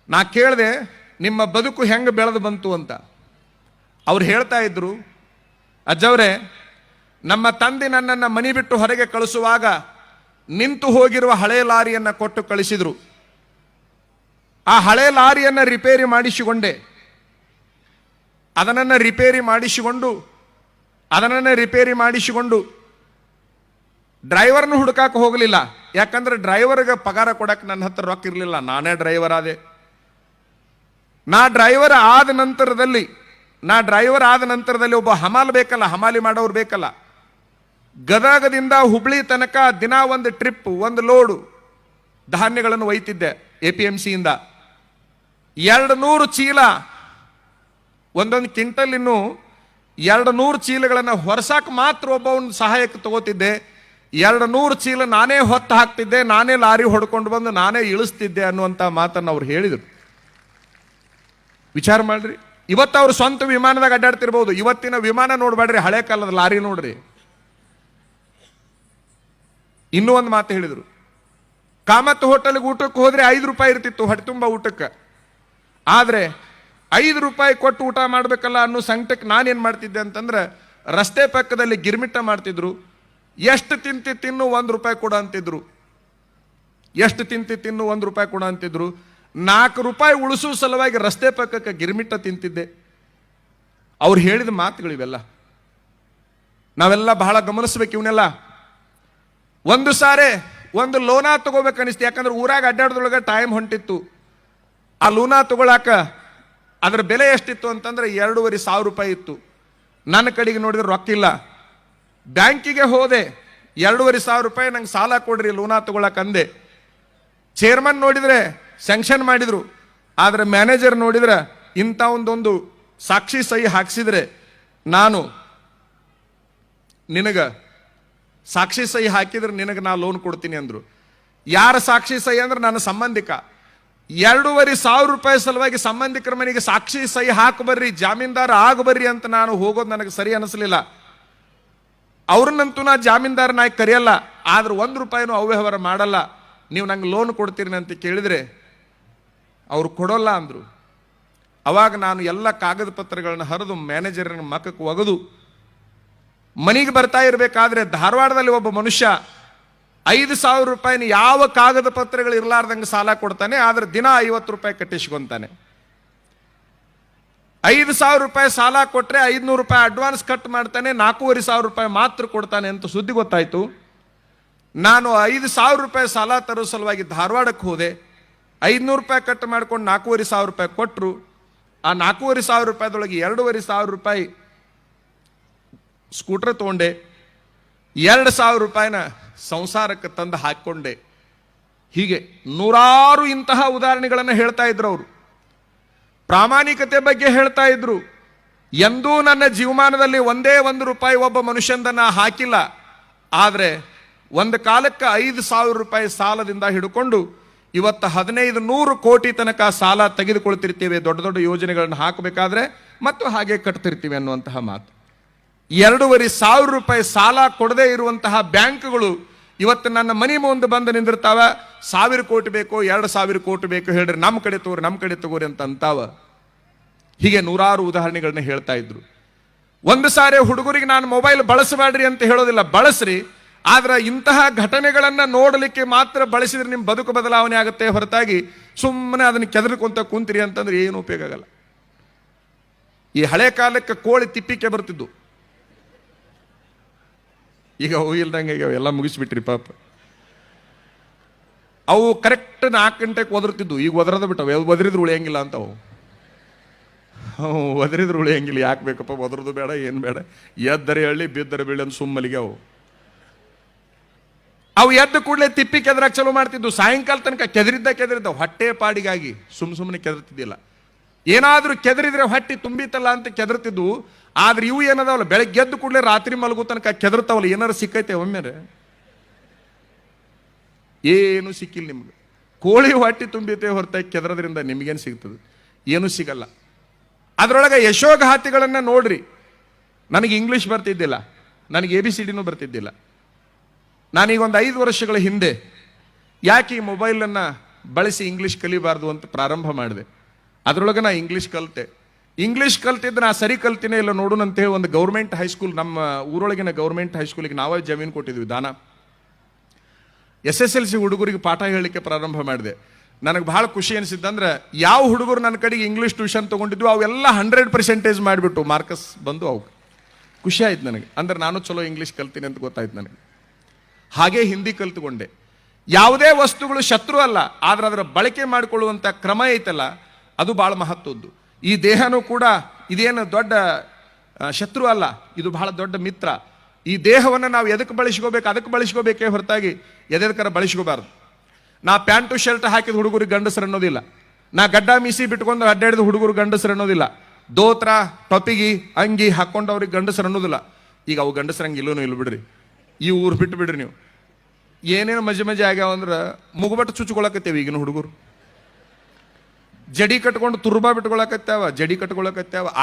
ನಾ ಕೇಳಿದೆ, ನಿಮ್ಮ ಬದುಕು ಹೆಂಗೆ ಬೆಳೆದು ಬಂತು ಅಂತ. ಅವ್ರು ಹೇಳ್ತಾ ಇದ್ರು, ಅಜ್ಜವ್ರೆ, ನಮ್ಮ ತಂದೆ ನನ್ನನ್ನು ಮನೆ ಬಿಟ್ಟು ಹೊರಗೆ ಕಳಿಸುವಾಗ ನಿಂತು ಹೋಗಿರುವ ಹಳೆ ಲಾರಿಯನ್ನು ಕೊಟ್ಟು ಕಳಿಸಿದ್ರು. ಆ ಹಳೆ ಲಾರಿಯನ್ನು ರಿಪೇರಿ ಮಾಡಿಸಿಕೊಂಡೆ. ಅದನ್ನು ರಿಪೇರಿ ಮಾಡಿಸಿಕೊಂಡು ಡ್ರೈವರ್ನ ಹುಡುಕಾಕ ಹೋಗಲಿಲ್ಲ. ಯಾಕಂದ್ರೆ ಡ್ರೈವರ್ಗೆ ಪಗಾರ ಕೊಡಕ್ಕೆ ನನ್ನ ಹತ್ರ ರೊಕ್ಕ ಇರಲಿಲ್ಲ. ನಾನೇ ಡ್ರೈವರ್ ಆದೆ. ನಾ ಡ್ರೈವರ್ ಆದ ನಂತರದಲ್ಲಿ ಒಬ್ಬ ಹಮಾಲಿ ಮಾಡೋರು ಬೇಕಲ್ಲ. ಗದಗದಿಂದ ಹುಬ್ಳಿ ತನಕ ದಿನ ಒಂದು ಟ್ರಿಪ್, ಒಂದು ಲೋಡು ಧಾನ್ಯಗಳನ್ನು ಒಯ್ತಿದ್ದೆ APMCಯಿಂದ. 200 ಚೀಲ, ಒಂದೊಂದು ಕ್ವಿಂಟಲ್, ಇನ್ನು 200 ಚೀಲಗಳನ್ನು ಹೊರಸಾಕ ಮಾತ್ರ ಒಬ್ಬವನ್ನ ಸಹಾಯಕ್ಕೆ ತಗೋತಿದ್ದೆ. 200 ಚೀಲ ನಾನೇ ಹೊತ್ತು ಹಾಕ್ತಿದ್ದೆ, ನಾನೇ ಲಾರಿ ಹೊಡ್ಕೊಂಡು ಬಂದು ನಾನೇ ಇಳಿಸ್ತಿದ್ದೆ ಅನ್ನುವಂಥ ಮಾತನ್ನು ಅವ್ರು ಹೇಳಿದರು. ವಿಚಾರ ಮಾಡ್ರಿ. ಇವತ್ತು ಅವ್ರು ಸ್ವಂತ ವಿಮಾನದಾಗ ಅಡ್ಡಾಡ್ತಿರ್ಬೋದು. ಇವತ್ತಿನ ವಿಮಾನ ನೋಡ್ಬೇಡ್ರಿ, ಹಳೆ ಕಾಲದ ಲಾರಿ ನೋಡ್ರಿ. ಇನ್ನೂ ಒಂದು ಮಾತು ಹೇಳಿದರು, ಕಾಮತ್ ಹೋಟೆಲ್ಗೆ ಊಟಕ್ಕೆ ಹೋದ್ರೆ 5 ರೂಪಾಯಿ ಇರ್ತಿತ್ತು ಹೊಟ್ಟೆ ತುಂಬ ಊಟಕ್ಕೆ. ಆದರೆ 5 ರೂಪಾಯಿ ಕೊಟ್ಟು ಊಟ ಮಾಡ್ಬೇಕಲ್ಲ ಅನ್ನೋ ಸಂಕಟಕ್ಕೆ ನಾನೇನು ಮಾಡ್ತಿದ್ದೆ ಅಂತಂದ್ರೆ, ರಸ್ತೆ ಪಕ್ಕದಲ್ಲಿ ಗಿರ್ಮಿಟ್ಟ ಮಾಡ್ತಿದ್ರು. ಎಷ್ಟು ತಿಂತಿ ತಿನ್ನು 1 ರೂಪಾಯಿ ಕೊಡ ಅಂತಿದ್ರು. 4 ರೂಪಾಯಿ ಉಳಿಸೋ ಸಲುವಾಗಿ ರಸ್ತೆ ಪಕ್ಕಕ್ಕೆ ಗಿರ್ಮಿಟ್ಟ ತಿಂತಿದ್ದೆ. ಅವ್ರು ಹೇಳಿದ ಮಾತುಗಳಿವೆಲ್ಲ ನಾವೆಲ್ಲ ಬಹಳ ಗಮನಿಸ್ಬೇಕು. ಇವನ್ನೆಲ್ಲ ಒಂದು ಸಾರೆ ಒಂದು ಲೋನಾ ತಗೋಬೇಕು ಅನಿಸ್ತು. ಯಾಕಂದ್ರೆ ಊರಾಗ ಅಡ್ಡಾಡ್ದೊಳಗೆ ಟೈಮ್ ಹೊಂಟಿತ್ತು. ಆ ಲೋನಾ ತಗೊಳಕ ಅದರ ಬೆಲೆ ಎಷ್ಟಿತ್ತು ಅಂತಂದ್ರೆ 2,500 ರೂಪಾಯಿ ಇತ್ತು. ನನ್ನ ಕಡೆಗೆ ನೋಡಿದ್ರೆ ರೊಕ್ಕಿಲ್ಲ. ಬ್ಯಾಂಕಿಗೆ ಹೋದೆ, 2,500 ರೂಪಾಯಿ ನಂಗೆ ಸಾಲ ಕೊಡ್ರಿ ಲೋನಾ ತಗೊಳಕ್ ಅಂದೆ. ಚೇರ್ಮನ್ ನೋಡಿದ್ರೆ ಸ್ಯಾಂಕ್ಷನ್ ಮಾಡಿದ್ರು. ಆದರೆ ಮ್ಯಾನೇಜರ್ ನೋಡಿದ್ರೆ ಇಂಥ ಒಂದೊಂದು ಸಾಕ್ಷಿ ಸಹಿ ಹಾಕ್ಸಿದ್ರೆ ನಾನು ಸಾಕ್ಷಿ ಸಹಿ ಹಾಕಿದ್ರೆ ನಿನಗೆ ನಾ ಲೋನ್ ಕೊಡ್ತೀನಿ ಅಂದ್ರು. ಯಾರ ಸಾಕ್ಷಿ ಸಹಿ ಅಂದ್ರೆ ನನ್ನ ಸಂಬಂಧಿಕ. 2,500 ರೂಪಾಯಿ ಸಲುವಾಗಿ ಸಂಬಂಧಿಕರ ಮನೆಗೆ ಸಾಕ್ಷಿ ಸಹಿ ಹಾಕಬರ್ರಿ, ಜಾಮೀನ್ದಾರ ಆಗಬರ್ರಿ ಅಂತ ನಾನು ಹೋಗೋದು ನನಗೆ ಸರಿ ಅನಿಸ್ಲಿಲ್ಲ. ಅವ್ರನ್ನಂತೂ ನಾ ಜಾಮೀನ್ದಾರನಾಗಿ ಕರೆಯಲ್ಲ, ಆದ್ರೆ 1 ರೂಪಾಯಿನೂ ಅವ್ಯವಹಾರ ಮಾಡಲ್ಲ. ನೀವು ನಂಗೆ ಲೋನ್ ಕೊಡ್ತೀರಿ ಅಂತ ಕೇಳಿದ್ರೆ ಅವರು ಕೊಡೋಲ್ಲ ಅಂದರು. ಅವಾಗ ನಾನು ಎಲ್ಲ ಕಾಗದ ಪತ್ರಗಳನ್ನು ಹರಿದು ಮ್ಯಾನೇಜರ್ನ ಮಕ್ಕಕ್ಕೆ ಒಗೆದು ಮನೆಗೆ ಬರ್ತಾ ಇರಬೇಕಾದ್ರೆ ಧಾರವಾಡದಲ್ಲಿ ಒಬ್ಬ ಮನುಷ್ಯ 5,000 ರೂಪಾಯಿನ ಯಾವ ಕಾಗದ ಪತ್ರಗಳು ಇರಲಾರ್ದಂಗೆ ಸಾಲ ಕೊಡ್ತಾನೆ. ಆದ್ರೆ ದಿನ 50 ರೂಪಾಯಿ ಕಟ್ಟಿಸ್ಕೊಂತಾನೆ. 5,000 ಸಾಲ ಕೊಟ್ಟರೆ 500 ರೂಪಾಯಿ ಅಡ್ವಾನ್ಸ್ ಕಟ್ ಮಾಡ್ತಾನೆ, 4,500 ರೂಪಾಯಿ ಮಾತ್ರ ಕೊಡ್ತಾನೆ ಅಂತ ಸುದ್ದಿ ಗೊತ್ತಾಯ್ತು. ನಾನು 5,000 ರೂಪಾಯಿ ಸಾಲ ತರೋ ಸಲುವಾಗಿ ಧಾರವಾಡಕ್ಕೆ ಹೋದೆ. 500 ರೂಪಾಯಿ ಕಟ್ ಮಾಡ್ಕೊಂಡು 4,500 ರೂಪಾಯಿ ಕೊಟ್ಟರು. ಆ 4,500 ರೂಪಾಯಿದೊಳಗೆ 2,500 ರೂಪಾಯಿ ಸ್ಕೂಟರ್ ತೊಗೊಂಡೆ, 2,000 ರೂಪಾಯಿನ ಸಂಸಾರಕ್ಕೆ ತಂದು ಹಾಕಿಕೊಂಡೆ. ಹೀಗೆ ನೂರಾರು ಇಂತಹ ಉದಾಹರಣೆಗಳನ್ನು ಹೇಳ್ತಾ ಇದ್ರು ಅವರು. ಪ್ರಾಮಾಣಿಕತೆ ಬಗ್ಗೆ ಹೇಳ್ತಾ ಇದ್ರು. ಎಂದೂ ನನ್ನ ಜೀವಮಾನದಲ್ಲಿ ಒಂದೇ ರೂಪಾಯಿ ಒಬ್ಬ ಮನುಷ್ಯಂದನ್ನ ಹಾಕಿಲ್ಲ. ಆದರೆ ಒಂದು ಕಾಲಕ್ಕೆ 5,000 ರೂಪಾಯಿ ಸಾಲದಿಂದ ಹಿಡ್ಕೊಂಡು ಇವತ್ತು 1,500 ಕೋಟಿ ತನಕ ಸಾಲ ತೆಗೆದುಕೊಳ್ತಿರ್ತೀವಿ ದೊಡ್ಡ ದೊಡ್ಡ ಯೋಜನೆಗಳನ್ನು ಹಾಕಬೇಕಾದ್ರೆ, ಮತ್ತು ಹಾಗೆ ಕಟ್ತಿರ್ತೀವಿ ಅನ್ನುವಂತಹ ಮಾತು. 2,500 ರೂಪಾಯಿ ಸಾಲ ಕೊಡದೇ ಇರುವಂತಹ ಬ್ಯಾಂಕ್ಗಳು ಇವತ್ತು ನನ್ನ ಮನೆ ಮುಂದೆ ಬಂದು ನಿಂದಿರ್ತಾವ. 1,000 ಕೋಟಿ ಬೇಕು, 2,000 ಕೋಟಿ ಬೇಕು, ಹೇಳ್ರಿ ನಮ್ಮ ಕಡೆ ತಗೋರಿ ಅಂತ ಅಂತಾವ. ಹೀಗೆ ನೂರಾರು ಉದಾಹರಣೆಗಳನ್ನ ಹೇಳ್ತಾ ಇದ್ರು. ಒಂದು ಸಾರಿ ಹುಡುಗರಿಗೆ ನಾನು ಮೊಬೈಲ್ ಬಳಸಬೇಡ್ರಿ ಅಂತ ಹೇಳೋದಿಲ್ಲ, ಬಳಸ್ರಿ. ಆದ್ರೆ ಇಂತಹ ಘಟನೆಗಳನ್ನ ನೋಡಲಿಕ್ಕೆ ಮಾತ್ರ ಬಳಸಿದ್ರೆ ನಿಮ್ಮ ಬದುಕು ಬದಲಾವಣೆ ಆಗುತ್ತೆ ಹೊರತಾಗಿ ಸುಮ್ಮನೆ ಅದನ್ನ ಕೆದರ್ಕೊಂತ ಕುಂತಿರಿ ಅಂತಂದ್ರೆ ಏನು ಉಪಯೋಗ ಆಗಲ್ಲ. ಈ ಹಳೆ ಕಾಲಕ್ಕೆ ಕೋಳಿ ತಿಪ್ಪಿಕೆ ಬರ್ತಿದ್ದು, ಈಗ ಅವು ಇಲ್ದಂಗೆ ಎಲ್ಲ ಮುಗಿಸ್ಬಿಟ್ರಿ ಪಾಪ. ಅವು ಕರೆಕ್ಟ್ 4 ಗಂಟೆಗೆ ಒದರ್ತಿದ್ದು, ಈಗ ಒದರದ ಬಿಟ್ಟವು. ಒದರಿದ್ರು ಉಳಿಯಂಗಿಲ್ಲ ಅಂತ ಅವು ಒದರಿದ್ರು ಉಳಿಯಂಗಿಲ್ಲ. ಯಾಕೆ ಬೇಕಪ್ಪ, ಒದರದು ಬೇಡ, ಏನು ಬೇಡ, ಎದ್ದರೆ ಹಳ್ಳಿ ಬಿದ್ದರೆ ಬೀಳಿ ಅಂತ ಸುಮ್ಮಲಿಗೆ ಅವು ಎದ್ದ ಕೂಡಲೇ ತಿಪ್ಪಿ ಕೆದರಾಕ್ ಚಲೋ ಮಾಡ್ತಿದ್ದು. ಸಾಯಂಕಾಲ ತನಕ ಕೆದರಿದ್ದ ಹೊಟ್ಟೆ ಪಾಡಿಗಾಗಿ ಸುಮ್ಮನೆ ಕೆದರ್ತಿದ್ದಿಲ್ಲ. ಏನಾದ್ರೂ ಕೆದರಿದ್ರೆ ಹೊಟ್ಟೆ ತುಂಬಿತಲ್ಲ ಅಂತ ಕೆದರ್ತಿದ್ವು. ಆದ್ರೆ ಇವು ಏನದಾವಲ್ಲ, ಬೆಳಗ್ಗೆ ಎದ್ದು ಕೂಡಲೇ ರಾತ್ರಿ ಮಲಗು ತನಕ ಕೆದರ್ತಾವಲ್ಲ. ಏನಾರು ಸಿಕ್ಕೈತೆ ಒಮ್ಮೆರೆ? ಏನು ಸಿಕ್ಕಿಲ್ಲ ನಿಮ್ಗೆ. ಕೋಳಿ ಹೊಟ್ಟೆ ತುಂಬಿತೆ ಹೊರತಾಗಿ ಕೆದರದ್ರಿಂದ ನಿಮ್ಗೇನು ಸಿಗ್ತದೆ? ಏನೂ ಸಿಗಲ್ಲ. ಅದರೊಳಗೆ ಯಶೋಗಾಥೆಗಳನ್ನು ನೋಡ್ರಿ. ನನಗೆ ಇಂಗ್ಲೀಷ್ ಬರ್ತಿದ್ದಿಲ್ಲ, ನನಗೆ ABCDನೂ ಬರ್ತಿದ್ದಿಲ್ಲ. ನಾನೀಗ ಒಂದು 5 ವರ್ಷಗಳ ಹಿಂದೆ ಯಾಕೆ ಈ ಮೊಬೈಲನ್ನು ಬಳಸಿ ಇಂಗ್ಲೀಷ್ ಕಲಿಬಾರ್ದು ಅಂತ ಪ್ರಾರಂಭ ಮಾಡಿದೆ. ಅದರೊಳಗೆ ನಾ ಇಂಗ್ಲೀಷ್ ಕಲ್ತಿದ್ದು ನಾ ಸರಿ ಕಲ್ತಿನೇ ಇಲ್ಲ ನೋಡೋಣ ಅಂತೇಳಿ ಒಂದು ಗೌರ್ಮೆಂಟ್ ಹೈಸ್ಕೂಲ್, ನಮ್ಮ ಊರೊಳಗಿನ ಗೌರ್ಮೆಂಟ್ ಹೈಸ್ಕೂಲಿಗೆ ನಾವೇ ಜಮೀನು ಕೊಟ್ಟಿದ್ವಿ ದಾನ. SSLC ಹುಡುಗರಿಗೆ ಪಾಠ ಹೇಳಲಿಕ್ಕೆ ಪ್ರಾರಂಭ ಮಾಡಿದೆ. ನನಗೆ ಬಹಳ ಖುಷಿ ಅನಿಸಿದ್ದಂದ್ರೆ, ಯಾವ ಹುಡುಗರು ನನ್ನ ಕಡೆಗೆ ಇಂಗ್ಲೀಷ್ ಟ್ಯೂಷನ್ ತೊಗೊಂಡಿದ್ವು ಅವೆಲ್ಲ 100% ಮಾಡಿಬಿಟ್ಟು ಮಾರ್ಕಸ್ ಬಂದು ಅವು ಖುಷಿ ಆಯ್ತು ನನಗೆ. ಅಂದ್ರೆ ನಾನು ಚಲೋ ಇಂಗ್ಲೀಷ್ ಕಲ್ತೀನಿ ಅಂತ ಗೊತ್ತಾಯ್ತು ನನಗೆ. ಹಾಗೆ ಹಿಂದಿ ಕಲ್ತುಕೊಂಡೆ. ಯಾವುದೇ ವಸ್ತುಗಳು ಶತ್ರು ಅಲ್ಲ, ಆದ್ರೆ ಅದರ ಬಳಕೆ ಮಾಡಿಕೊಳ್ಳುವಂಥ ಕ್ರಮ ಐತಲ್ಲ ಅದು ಬಹಳ ಮಹತ್ವದ್ದು. ಈ ದೇಹನೂ ಕೂಡ ಇದೇನು ದೊಡ್ಡ ಶತ್ರು ಅಲ್ಲ, ಇದು ಬಹಳ ದೊಡ್ಡ ಮಿತ್ರ. ಈ ದೇಹವನ್ನು ನಾವು ಅದಕ್ಕೆ ಬಳಸ್ಕೋಬೇಕೇ ಹೊರತಾಗಿ ಎದೆದಕ್ಕರ ಬಳಸ್ಕೋಬಾರ್ದು. ನಾ ಪ್ಯಾಂಟು ಶರ್ಟ್ ಹಾಕಿದ ಹುಡುಗರಿಗೆ ಗಂಡಸರು ಅನ್ನೋದಿಲ್ಲ. ನಾ ಗಡ್ಡ ಮೀಸಿ ಬಿಟ್ಕೊಂಡು ಅಡ್ಡಾಡಿದ ಹುಡುಗರು ಗಂಡಸರು ಅನ್ನೋದಿಲ್ಲ. ದೋತ್ರ ಟೊಪಿಗಿ ಅಂಗಿ ಹಾಕೊಂಡವ್ರಿಗೆ ಗಂಡಸರು ಅನ್ನೋದಿಲ್ಲ. ಈಗ ಅವು ಗಂಡಸರಂಗೆ ಇಲ್ಲ ಬಿಡ್ರಿ, ಈ ಊರು ಬಿಟ್ಟು ಬಿಡ್ರಿ ನೀವು. ಏನೇನು ಮಜೆ ಆಗ್ಯಾವ ಅಂದ್ರೆ ಮುಗುಬಟ್ಟು ಚುಚ್ಕೊಳಕತ್ತೇವೆ ಈಗಿನ ಹುಡುಗರು. ಜಡಿ ಕಟ್ಕೊಂಡು ತುರ್ಬಾ ಬಿಟ್ಕೊಳಕತ್ತಾವ,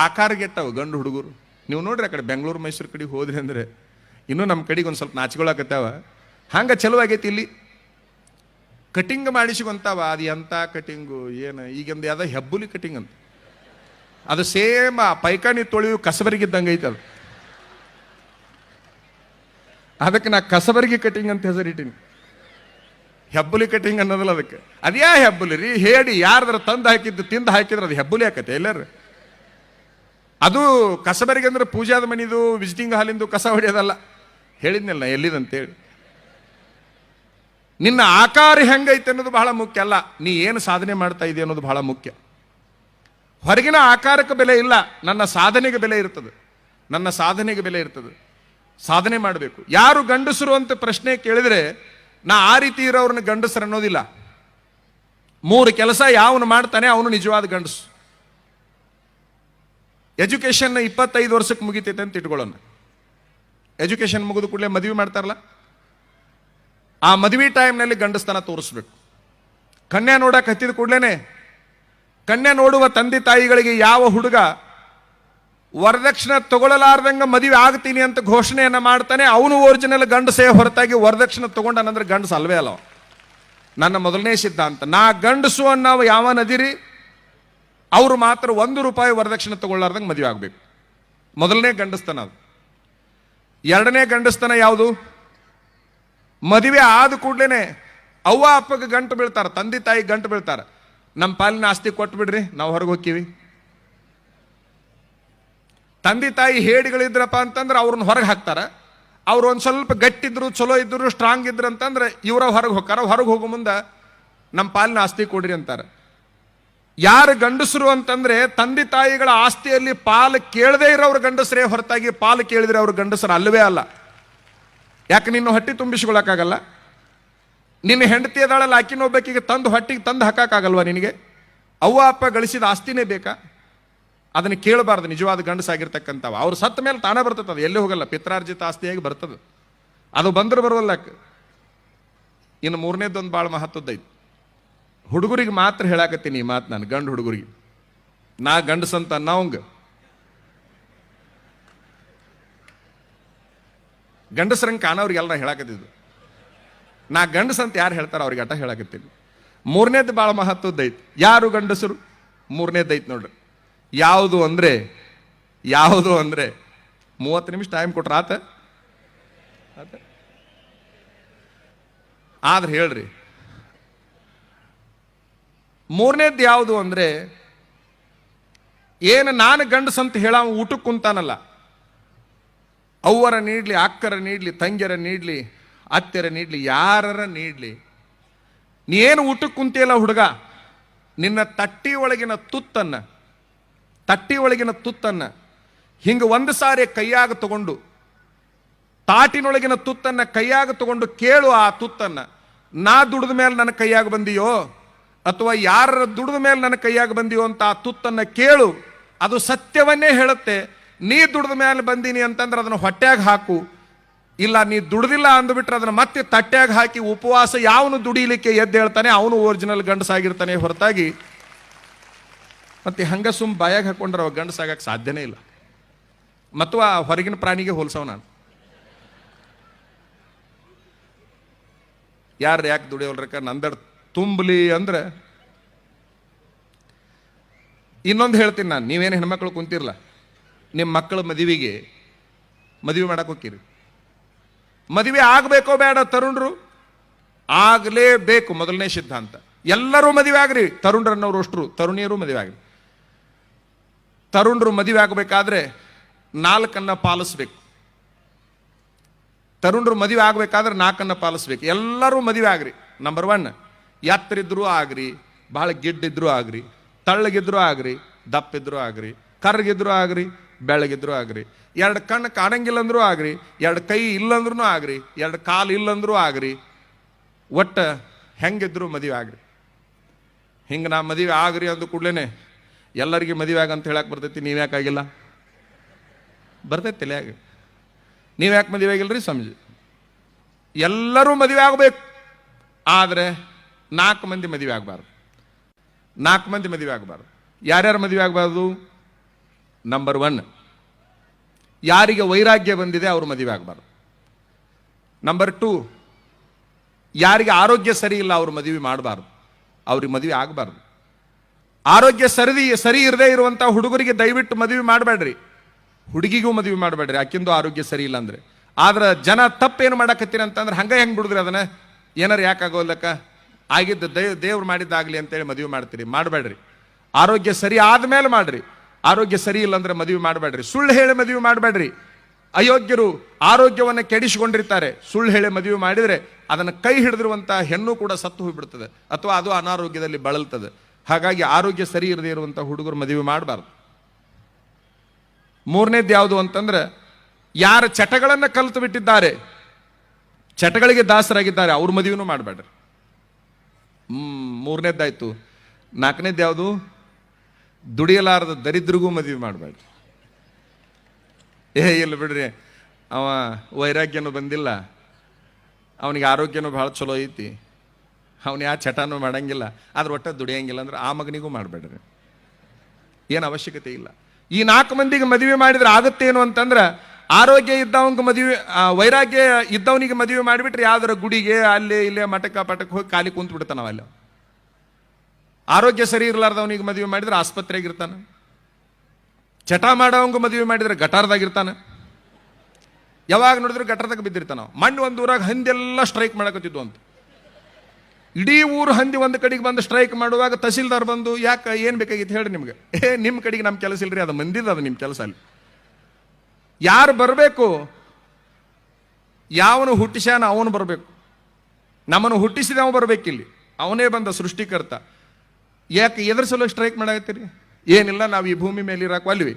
ಆಕಾರ ಗೆಟ್ಟಾವ ಗಂಡು ಹುಡುಗರು. ನೀವು ನೋಡ್ರಿ ಆ ಕಡೆ ಬೆಂಗಳೂರು ಮೈಸೂರು ಕಡೆಗೆ ಹೋದ್ರಿ ಅಂದ್ರೆ ಇನ್ನೂ ನಮ್ಮ ಕಡೆಗೆ ಒಂದು ಸ್ವಲ್ಪ ನಾಚಿಕೊಳಕತ್ತಾವ. ಹಂಗೆ ಚಲೋ ಆಗೈತಿ. ಇಲ್ಲಿ ಕಟಿಂಗ್ ಮಾಡಿಸಿಕೊಂತಾವ. ಅದು ಎಂಥ ಕಟಿಂಗು ಏನು, ಈಗಿಂದ ಯಾವ್ದು ಹೆಬ್ಬುಲಿ ಕಟಿಂಗ್ ಅಂತ, ಅದು ಸೇಮ್ ಆ ಪೈಕಾನಿ ತೊಳೆಯು ಕಸಬರಿಗಿದ್ದಂಗೆ ಐತೆ ಅದು. ಅದಕ್ಕೆ ನಾ ಕಸಬರಿಗೆ ಕಟಿಂಗ್ ಅಂತ ಹೆಸರಿಟ್ಟೀನಿ. ಹೆಬ್ಬುಲಿ ಕಟಿಂಗ್ ಅನ್ನೋದಲ್ಲ ಅದಕ್ಕೆ. ಅದ್ಯಾ ಹೆಬ್ಬುಲಿ ರೀ, ಹೇಳಿ ಯಾರ್ದಾರ ತಂದು ಹಾಕಿದ್ದು ತಿಂದು ಹಾಕಿದ್ರೆ ಅದು ಹೆಬ್ಬುಲಿ ಹಾಕತ್ತೆ ಎಲ್ಲಾರು. ಅದು ಕಸಬರಿಗೆ ಅಂದ್ರೆ ಪೂಜಾದ ಮನಿದು ವಿಸಿಟಿಂಗ್ ಹಾಲಿಂದು ಕಸ ಹೊಡೆಯೋದಲ್ಲ. ಹೇಳಿದ್ನಲ್ಲ ಎಲ್ಲಿದಂತೇಳಿ. ನಿನ್ನ ಆಕಾರ ಹೆಂಗೈತೆ ಅನ್ನೋದು ಬಹಳ ಮುಖ್ಯ ಅಲ್ಲ, ನೀ ಏನು ಸಾಧನೆ ಮಾಡ್ತಾ ಇದೆಯಾ ಅನ್ನೋದು ಬಹಳ ಮುಖ್ಯ. ಹೊರಗಿನ ಆಕಾರಕ್ಕೆ ಬೆಲೆ ಇಲ್ಲ, ನನ್ನ ಸಾಧನೆಗೆ ಬೆಲೆ ಇರ್ತದೆ. ಸಾಧನೆ ಮಾಡಬೇಕು. ಯಾರು ಗಂಡಸರು ಅಂತ ಪ್ರಶ್ನೆ ಕೇಳಿದ್ರೆ ನಾ ಆ ರೀತಿ ಇರೋರನ್ನ ಗಂಡಸರು ಅನ್ನೋದಿಲ್ಲ. 3 ಕೆಲಸ ಯಾವನು ಮಾಡ್ತಾನೆ ಅವನು ನಿಜವಾದ ಗಂಡಸು. ಎಜುಕೇಶನ್ 25 ವರ್ಷಕ್ಕೆ ಮುಗಿತೈತೆ ಅಂತ ಇಟ್ಕೊಳ್ಳೋಣ. ಎಜುಕೇಶನ್ ಮುಗಿದ ಕೂಡಲೇ ಮದುವೆ ಮಾಡ್ತಾರಲ್ಲ, ಆ ಮದುವೆ ಟೈಮ್ನಲ್ಲಿ ಗಂಡಸ್ತನ ತೋರಿಸ್ಬೇಕು. ಕನ್ಯಾ ನೋಡಕ್ಕೆ ಹತ್ತಿದ ಕೂಡಲೇ ಕನ್ಯಾ ನೋಡುವ ತಂದೆ ತಾಯಿಗಳಿಗೆ ಯಾವ ಹುಡುಗ ವರದಕ್ಷಿಣೆ ತಗೊಳ್ಳಲಾರ್ದಂಗ ಮದುವೆ ಆಗ್ತೀನಿ ಅಂತ ಘೋಷಣೆಯನ್ನ ಮಾಡ್ತಾನೆ ಅವನು ಒರಿಜಿನಲ್ ಗಂಡಸೇ ಹೊರತಾಗಿ ವರದಕ್ಷಿಣೆ ತಗೊಂಡನಂದ್ರೆ ಗಂಡಸ ಅಲ್ವೇ ಅಲ್ಲ. ನನ್ನ ಮೊದಲನೇ ಸಿದ್ಧಾಂತ, ನಾ ಗಂಡಸು ಅನ್ನೋ ಯಾವ ನದಿರಿ ಅವರು ಮಾತ್ರ 1 ರೂಪಾಯಿ ವರದಕ್ಷಿಣೆ ತಗೊಳ್ಳಾರ್ದಂಗೆ ಮದುವೆ ಆಗ್ಬೇಕು. ಮೊದಲನೇ ಗಂಡಸ್ತನ ಅದು. ಎರಡನೇ ಗಂಡಸ್ತನ ಯಾವುದು? ಮದುವೆ ಆದ ಕೂಡಲೇ ಅವ್ವ ಅಪ್ಪಗೆ ಗಂಟು ಬೀಳ್ತಾರ, ತಂದೆ ತಾಯಿ ಗಂಟು ಬೀಳ್ತಾರ. ನಮ್ಮ ಪಾಲಿನ ಆಸ್ತಿ ಕೊಟ್ಟು ಬಿಡ್ರಿ, ನಾವು ಹೊರಗೆ ಹೋಗ್ತೀವಿ. ತಂದೆ ತಾಯಿ ಹೇಡಿಗಳಿದ್ರಪ್ಪ ಅಂತಂದ್ರೆ ಅವ್ರನ್ನ ಹೊರಗೆ ಹಾಕ್ತಾರ. ಅವ್ರು ಒಂದು ಸ್ವಲ್ಪ ಗಟ್ಟಿದ್ರು, ಚಲೋ ಇದ್ರು, ಸ್ಟ್ರಾಂಗ್ ಇದ್ರು ಅಂತಂದ್ರೆ ಇವರ ಹೊರಗೆ ಹೋಗ್ತಾರ. ಹೊರಗೆ ಹೋಗೋ ಮುಂದೆ ನಮ್ಮ ಪಾಲಿನ ಆಸ್ತಿ ಕೊಡ್ರಿ ಅಂತಾರೆ. ಯಾರು ಗಂಡಸರು ಅಂತಂದ್ರೆ ತಂದೆ ತಾಯಿಗಳ ಆಸ್ತಿಯಲ್ಲಿ ಪಾಲು ಕೇಳದೇ ಇರೋರು ಗಂಡಸರೇ ಹೊರತಾಗಿ ಪಾಲು ಕೇಳಿದ್ರೆ ಅವ್ರ ಗಂಡಸರು ಅಲ್ಲವೇ ಅಲ್ಲ. ಯಾಕೆ ನಿನ್ನ ಹೊಟ್ಟೆ ತುಂಬಿಸ್ಕೊಳಕ್ಕಾಗಲ್ಲ? ನಿನ್ನ ಹೆಂಡತಿ ಅದಾಳಲ್ಲ, ಆಕಿನ ಒಬ್ಬಾಕಿಗೆ ತಂದು ಹೊಟ್ಟಿಗೆ ತಂದು ಹಾಕಕ್ಕಾಗಲ್ವಾ ನಿನಗೆ? ಅವ್ವ ಅಪ್ಪ ಗಳಿಸಿದ ಆಸ್ತಿನೇ ಬೇಕಾ? ಅದನ್ನು ಕೇಳಬಾರ್ದು ನಿಜವಾದ ಗಂಡಸಾಗಿರ್ತಕ್ಕಂಥವು. ಅವ್ರು ಸತ್ತ ಮೇಲೆ ತಾನೇ ಬರ್ತದೆ, ಅದು ಎಲ್ಲಿ ಹೋಗಲ್ಲ, ಪಿತ್ರಾರ್ಜಿತ ಆಸ್ತಿಯಾಗಿ ಬರ್ತದೆ. ಅದು ಬಂದ್ರೆ ಬರೋಲ್ಲ. ಇನ್ನು ಮೂರನೇದೊಂದು ಭಾಳ ಮಹತ್ವದ್ದೈತಿ. ಹುಡುಗರಿಗೆ ಮಾತ್ರ ಹೇಳಾಕತ್ತೀನಿ ಈ ಮಾತು ನಾನು, ಗಂಡು ಹುಡುಗರಿಗೆ. ನಾ ಗಂಡಸಂತ ಅನ್ನವಂಗ ಗಂಡಸರಂಗೆ ಕಾಣವ್ರಿಗೆಲ್ಲ ಹೇಳಾಕತ್ತಿದ್ದು. ನಾ ಗಂಡಸಂತ ಯಾರು ಹೇಳ್ತಾರ ಅವ್ರಿಗೆ ಅಟ ಹೇಳಾಕತ್ತೀನಿ. ಮೂರನೇದು ಭಾಳ ಮಹತ್ವದ್ದೈತಿ. ಯಾರು ಗಂಡಸರು? ಮೂರನೇದೈತಿ ನೋಡ್ರಿ. ಯಾವುದು ಅಂದ್ರೆ 30 ನಿಮಿಷ ಟೈಮ್ ಕೊಟ್ರ ಆತ ಆದ್ರೆ ಹೇಳ್ರಿ. ಮೂರನೇದ್ದು ಯಾವುದು ಅಂದ್ರೆ, ಏನು ನಾನು ಗಂಡಸಂತ ಹೇಳ ಊಟಕ್ಕೆ ಕುಂತಾನಲ್ಲ, ಅವ್ವರ ನೀಡ್ಲಿ, ಅಕ್ಕರ ನೀಡ್ಲಿ, ತಂಗಿಯರ ನೀಡ್ಲಿ, ಅತ್ತೆರ ನೀಡ್ಲಿ, ಯಾರರ ನೀಡ್ಲಿ, ನೀನು ಊಟಕ್ಕೆ ಕುಂತಿಯಲ್ಲ ಹುಡುಗ, ನಿನ್ನ ತಟ್ಟಿ ಒಳಗಿನ ತುತ್ತನ್ನ ಹಿಂಗೆ ಒಂದು ಸಾರಿ ಕೈಯಾಗ ತಗೊಂಡು, ತಾಟಿನೊಳಗಿನ ತುತ್ತನ್ನ ಕೈಯಾಗ ತಗೊಂಡು ಕೇಳು. ಆ ತುತ್ತನ್ನ ನಾ ದುಡಿದ ಮೇಲೆ ನನ್ನ ಕೈಯಾಗ ಬಂದಿಯೋ ಅಥವಾ ಯಾರ ದುಡಿದ ಮೇಲೆ ನನ್ನ ಕೈಯಾಗ ಬಂದಿಯೋ ಅಂತ ಆ ತುತ್ತನ್ನ ಕೇಳು. ಅದು ಸತ್ಯವನ್ನೇ ಹೇಳುತ್ತೆ. ನೀ ದುಡಿದ ಮೇಲೆ ಬಂದೀನಿ ಅಂತಂದ್ರೆ ಅದನ್ನು ಹೊಟ್ಯಾಗ ಹಾಕು. ಇಲ್ಲ ನೀ ದುಡ್ದಿಲ್ಲ ಅಂದ್ಬಿಟ್ರೆ ಅದನ್ನ ಮತ್ತೆ ತಟ್ಟ್ಯಾಗ ಹಾಕಿ ಉಪವಾಸ ಯಾವನು ದುಡಿಲಿಕ್ಕೆ ಎದ್ದು ಹೇಳ್ತಾನೆ ಅವನು ಒರಿಜಿನಲ್ ಗಂಡಸಾಗಿರ್ತಾನೆ ಹೊರತಾಗಿ ಮತ್ತೆ ಹಂಗ ಸುಮ್ ಬಾಯಾಗ ಹಾಕೊಂಡ್ರೆ ಅವ ಗಂಡಸಾಗಕ್ಕೆ ಸಾಧ್ಯನೇ ಇಲ್ಲ. ಮತ್ತು ಆ ಹೊರಗಿನ ಪ್ರಾಣಿಗೆ ಹೋಲ್ಸವ್ ನಾನು. ಯಾರು ಯಾಕೆ ದುಡಿಯೋಲ್ರಕ್ಕ ನಂದಡ್ ತುಂಬಲಿ ಅಂದ್ರೆ. ಇನ್ನೊಂದು ಹೇಳ್ತೀನಿ ನಾನು, ನೀವೇನು ಹೆಣ್ಮಕ್ಳು ಕುಂತಿರಲ್ಲ, ನಿಮ್ಮ ಮಕ್ಕಳ ಮದುವೆ ಮಾಡಕ್ಕೆ ಹೋಗ್ತೀರಿ. ಮದುವೆ ಆಗಬೇಕೋ ಬೇಡ? ತರುಣರು ಆಗಲೇಬೇಕು, ಮೊದಲನೇ ಸಿದ್ಧಾಂತ. ಎಲ್ಲರೂ ಮದುವೆ ಆಗ್ರಿ, ತರುಣರನ್ನವರು ಅಷ್ಟರು, ತರುಣಿಯರು ಮದುವೆ ಆಗ್ರಿ. ತರುಣರು ಮದುವೆ ಆಗಬೇಕಾದ್ರೆ 4 ಪಾಲಿಸ್ಬೇಕು. ತರುಣರು ಮದುವೆ ಆಗಬೇಕಾದ್ರೆ 4 ಪಾಲಿಸ್ಬೇಕು. ಎಲ್ಲರೂ ಮದುವೆ ಆಗ್ರಿ. ನಂಬರ್ 1, ಎತ್ತರಿದ್ರು ಆಗ್ರಿ, ಬಹಳ ಗಿಡ್ಡಿದ್ರು ಆಗ್ರಿ, ತಳ್ಳಗಿದ್ರು ಆಗ್ರಿ, ದಪ್ಪಿದ್ರು ಆಗ್ರಿ, ಕರ್ಗಿದ್ರು ಆಗ್ರಿ, ಬೆಳಗಿದ್ರು ಆಗ್ರಿ, 2 ಕಣ್ಣು ಕಾಣಂಗಿಲ್ಲ ಅಂದ್ರೂ ಆಗ್ರಿ, 2 ಕೈ ಇಲ್ಲಂದ್ರೂ ಆಗ್ರಿ, 2 ಕಾಲು ಇಲ್ಲಂದ್ರೂ ಆಗ್ರಿ, ಒಟ್ಟ ಹೆಂಗಿದ್ರು ಮದುವೆ ಆಗ್ರಿ. ಹಿಂಗೆ ನಾ ಮದುವೆ ಆಗ್ರಿ ಅಂದ ಕೂಡ್ಲೇನೆ ಎಲ್ಲರಿಗೆ ಮದುವೆ ಆಗಂತ ಹೇಳಕ್ ಬರ್ತೈತಿ. ನೀವ್ಯಾಕಾಗಿಲ್ಲ? ಬರ್ತೈತಿ ತಲೆಯಾಗ. ನೀವ್ಯಾಕೆ ಮದುವೆ ಆಗಿಲ್ರಿ ಸ್ವಾಮೀಜಿ? ಎಲ್ಲರೂ ಮದುವೆ ಆಗಬೇಕು, ಆದರೆ 4 ಮಂದಿ ಮದುವೆ ಆಗಬಾರ್ದು. 4 ಮಂದಿ ಮದುವೆ ಆಗಬಾರ್ದು. ಯಾರ್ಯಾರು ಮದುವೆ ಆಗಬಾರ್ದು? ನಂಬರ್ 1, ಯಾರಿಗೆ ವೈರಾಗ್ಯ ಬಂದಿದೆ ಅವರು ಮದುವೆ ಆಗಬಾರ್ದು. ನಂಬರ್ 2, ಯಾರಿಗೆ ಆರೋಗ್ಯ ಸರಿ ಇಲ್ಲ ಅವರು ಮದುವೆ ಮಾಡಬಾರ್ದು, ಅವ್ರಿಗೆ ಮದುವೆ ಆಗಬಾರ್ದು. ಆರೋಗ್ಯ ಸರಿ ಇರದೇ ಇರುವಂಥ ಹುಡುಗರಿಗೆ ದಯವಿಟ್ಟು ಮದುವೆ ಮಾಡಬೇಡ್ರಿ, ಹುಡುಗಿಗೂ ಮದುವೆ ಮಾಡಬೇಡ್ರಿ, ಆಕಿಂದು ಆರೋಗ್ಯ ಸರಿ ಇಲ್ಲ ಅಂದ್ರೆ. ಆದ್ರೆ ಜನ ತಪ್ಪೇನು ಮಾಡಕತ್ತೀರ ಅಂತಂದ್ರೆ ಹೆಂಗೆ ಬಿಡುದ್ರಿ ಅದನ್ನ, ಏನಾರು ಯಾಕಾಗೋಲ್ಲಕ್ಕ ಆಗಿದ್ದು ದೇವ್ರು ಮಾಡಿದ್ದಾಗಲಿ ಅಂತೇಳಿ ಮದುವೆ ಮಾಡ್ತೀರಿ. ಮಾಡಬೇಡ್ರಿ. ಆರೋಗ್ಯ ಸರಿ ಆದ್ಮೇಲೆ ಮಾಡ್ರಿ. ಆರೋಗ್ಯ ಸರಿ ಇಲ್ಲ ಅಂದ್ರೆ ಮದುವೆ ಮಾಡಬೇಡ್ರಿ. ಸುಳ್ಳು ಹೇಳಿ ಮದುವೆ ಮಾಡಬೇಡ್ರಿ. ಅಯೋಗ್ಯರು ಆರೋಗ್ಯವನ್ನು ಕೆಡಿಸಿಕೊಂಡಿರ್ತಾರೆ. ಸುಳ್ಳು ಹೇಳಿ ಮದುವೆ ಮಾಡಿದರೆ ಅದನ್ನು ಕೈ ಹಿಡಿದಿರುವಂಥ ಹೆಣ್ಣು ಕೂಡ ಸತ್ತು ಹೋಗ್ಬಿಡ್ತದೆ ಅಥವಾ ಅದು ಅನಾರೋಗ್ಯದಲ್ಲಿ ಬಳಲ್ತದೆ. ಹಾಗಾಗಿ ಆರೋಗ್ಯ ಸರಿ ಇರದೇ ಇರುವಂಥ ಹುಡುಗರು ಮದುವೆ ಮಾಡಬಾರ್ದು. ಮೂರನೇದು ಯಾವುದು ಅಂತಂದ್ರೆ, ಯಾರ ಚಟಗಳನ್ನು ಕಲಿತು ಬಿಟ್ಟಿದ್ದಾರೆ, ಚಟಗಳಿಗೆ ದಾಸರಾಗಿದ್ದಾರೆ, ಅವ್ರ ಮದುವೆನೂ ಮಾಡಬೇಡ್ರಿ. ಮೂರನೇದ್ದಾಯ್ತು. 4ನೇದು ಯಾವುದು? ದುಡಿಯಲಾರದ ದರಿದ್ರಿಗೂ ಮದುವೆ ಮಾಡಬೇಡ್ರಿ. ಇಲ್ಲ ಬಿಡ್ರಿ, ಅವ ವೈರಾಗ್ಯನೂ ಬಂದಿಲ್ಲ, ಅವನಿಗೆ ಆರೋಗ್ಯನೂ ಭಾಳ ಚಲೋ ಐತಿ, ಅವನು ಯಾವ ಚಟನೂ ಮಾಡಂಗಿಲ್ಲ, ಆದ್ರೆ ಒಟ್ಟ ದುಡಿಯಂಗಿಲ್ಲ ಅಂದ್ರೆ ಆ ಮಗನಿಗೂ ಮಾಡಬೇಡ್ರಿ. ಏನು ಅವಶ್ಯಕತೆ ಇಲ್ಲ. ಈ 4 ಮಂದಿಗೆ ಮದುವೆ ಮಾಡಿದ್ರೆ ಆಗುತ್ತೇನು ಅಂತಂದ್ರೆ, ಆರೋಗ್ಯ ಇದ್ದವಂಗೆ ಮದುವೆ, ವೈರಾಗ್ಯ ಇದ್ದವನಿಗೆ ಮದುವೆ ಮಾಡಿಬಿಟ್ರೆ ಯಾವ್ದಾರ ಗುಡಿಗೆ ಅಲ್ಲೇ ಇಲ್ಲೇ ಮಠಕ್ಕೆ ಹೋಗಿ ಖಾಲಿ ಕುಂತು ಬಿಡ್ತಾನ. ಅಲ್ಲಿ ಆರೋಗ್ಯ ಸರಿ ಇರಲಾರ್ದವನಿಗೆ ಮದುವೆ ಮಾಡಿದ್ರೆ ಆಸ್ಪತ್ರೆಗೆ ಇರ್ತಾನೆ. ಚಟ ಮಾಡೋವಂಗ ಮದುವೆ ಮಾಡಿದ್ರೆ ಗಟಾರದಾಗಿರ್ತಾನೆ. ಯಾವಾಗ ನೋಡಿದ್ರೆ ಗಟಾರದಾಗ ಬಿದ್ದಿರ್ತಾನ. ಮಣ್ಣು ಒಂದು ಊರಾಗ ಹಂದೆಲ್ಲ ಸ್ಟ್ರೈಕ್ ಮಾಡಕತ್ತಿದ್ವು ಅಂತ. ಇಡೀ ಊರು ಹಂದಿ ಒಂದು ಕಡೆಗೆ ಬಂದು ಸ್ಟ್ರೈಕ್ ಮಾಡುವಾಗ ತಹಸೀಲ್ದಾರ್ ಬಂದು, ಯಾಕೆ ಏನು ಬೇಕಾಗಿತ್ತು ಹೇಳ್ರಿ ನಿಮ್ಗೆ? ನಿಮ್ಮ ಕಡೆಗೆ ನಮ್ಮ ಕೆಲಸ ಇಲ್ರಿ, ಅದು ಮಂದಿದ, ಅದು ನಿಮ್ಮ ಕೆಲಸ ಅಲ್ಲಿ. ಯಾರು ಬರಬೇಕು? ಯಾವನು ಹುಟ್ಟಿಸ್ಯಾನ ಅವನು ಬರಬೇಕು. ನಮ್ಮನ್ನು ಹುಟ್ಟಿಸಿದವ ಬರಬೇಕಿಲ್ಲಿ, ಅವನೇ ಬಂದ ಸೃಷ್ಟಿಕರ್ತ. ಯಾಕೆ ಎದ್ರ ಸಲ ಸ್ಟ್ರೈಕ್ ಮಾಡಾಕತ್ತೀರಿ? ಏನಿಲ್ಲ, ನಾವು ಈ ಭೂಮಿ ಮೇಲೆ ಇರಾಕ ಅಲ್ವಿ.